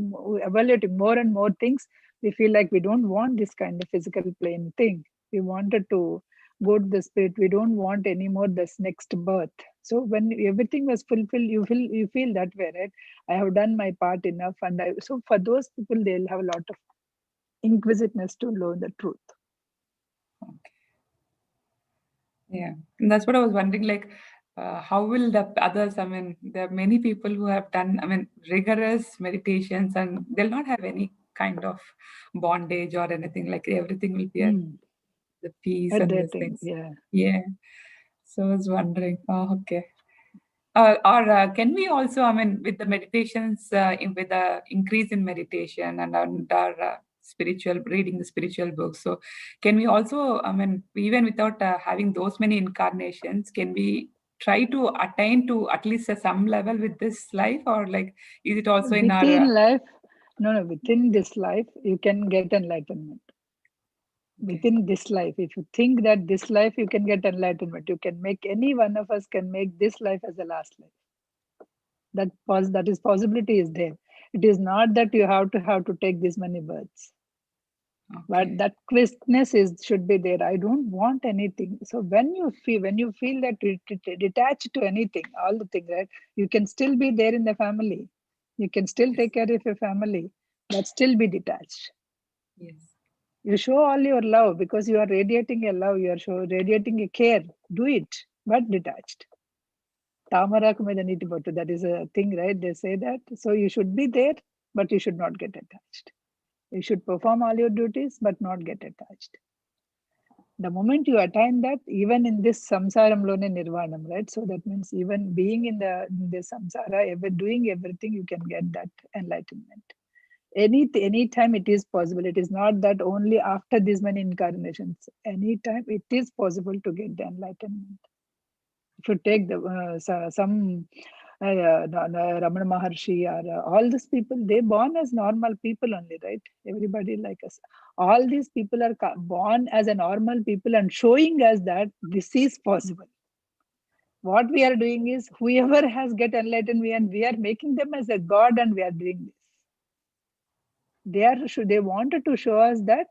evaluating more and more things, we feel like we don't want this kind of physical plane thing. We wanted to go to the spirit. We don't want anymore this next birth. So when everything was fulfilled, you feel that way, right? I have done my part enough, and so for those people, they'll have a lot of inquisitiveness to learn the truth. okay. Yeah, and that's what I was wondering. Like, how will the others? I mean, there are many people who have done, I mean, rigorous meditations, and they'll not have any kind of bondage or anything. Like everything will be at Mm. the peace At and that these thing, things. yeah. Yeah. So I was wondering. Oh, okay. Or can we also, I mean, with the meditations, with the increase in meditation and our spiritual reading the spiritual books, so can we also, I mean, even without having those many incarnations, can we try to attain to at least some level with this life, or like is it also in our Within life, no, within this life, you can get enlightenment. okay. Within this life, if you think that this life you can get enlightenment, you can make, any one of us can make this life as the last life. That is possibility is there. It is not that you have to take this many births. But Okay. that quickness should be there. I don't want anything. So when you feel that detached to anything, all the things, right? You can still be there in the family. You can still Yes. take care of your family, but still be detached. Yes. You show all your love because you are radiating your love. You are radiating your care. Do it, but detached. Tamaraku మీద నీటి బొట్టు. That is a thing, right? They say that. So you should be there, but you should not get attached. You should perform all your duties, but not get attached. The moment you attain that, even in this samsaramlone nirvanam, right? So that means even being in the samsara, doing everything, you can get that enlightenment. Anytime it is possible. It is not that only after these many incarnations. Anytime it is possible to get the enlightenment. If you take some Ramana Maharshi or all these people, they born as normal people only, right? Everybody like us. All these people are born as a normal people and showing us that this is possible. What we are doing is, whoever has get enlightened, we are making them as a god, and we are doing this. They wanted to show us that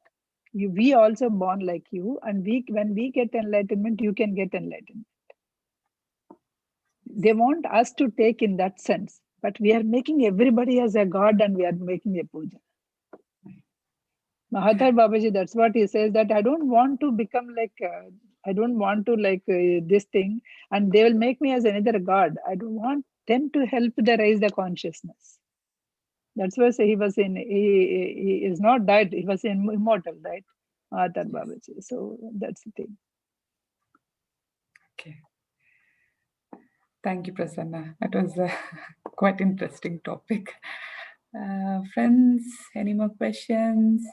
we also born like you, and when we get enlightenment, you can get enlightenment. They want us to take in that sense, but we are making everybody as a god, and we are making a puja. Mahathir Babaji, that's what he says, that I don't want to become like this thing, and they will make me as another god. I don't want them to help raise the consciousness. That's why he was he is not died, he was immortal, right? Mahathir Yes. Babaji. So that's the thing. Okay. Thank you, Prasanna. That was a quite interesting topic. Friends, any more questions?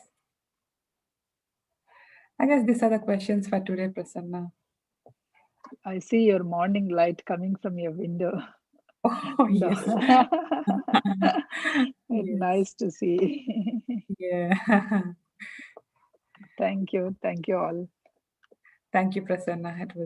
I guess these are the questions for today, Prasanna. I see your morning light coming from your window. Oh, yes. It's Yes. nice to see. Yeah. Thank you. Thank you all. Thank you, Prasanna. It was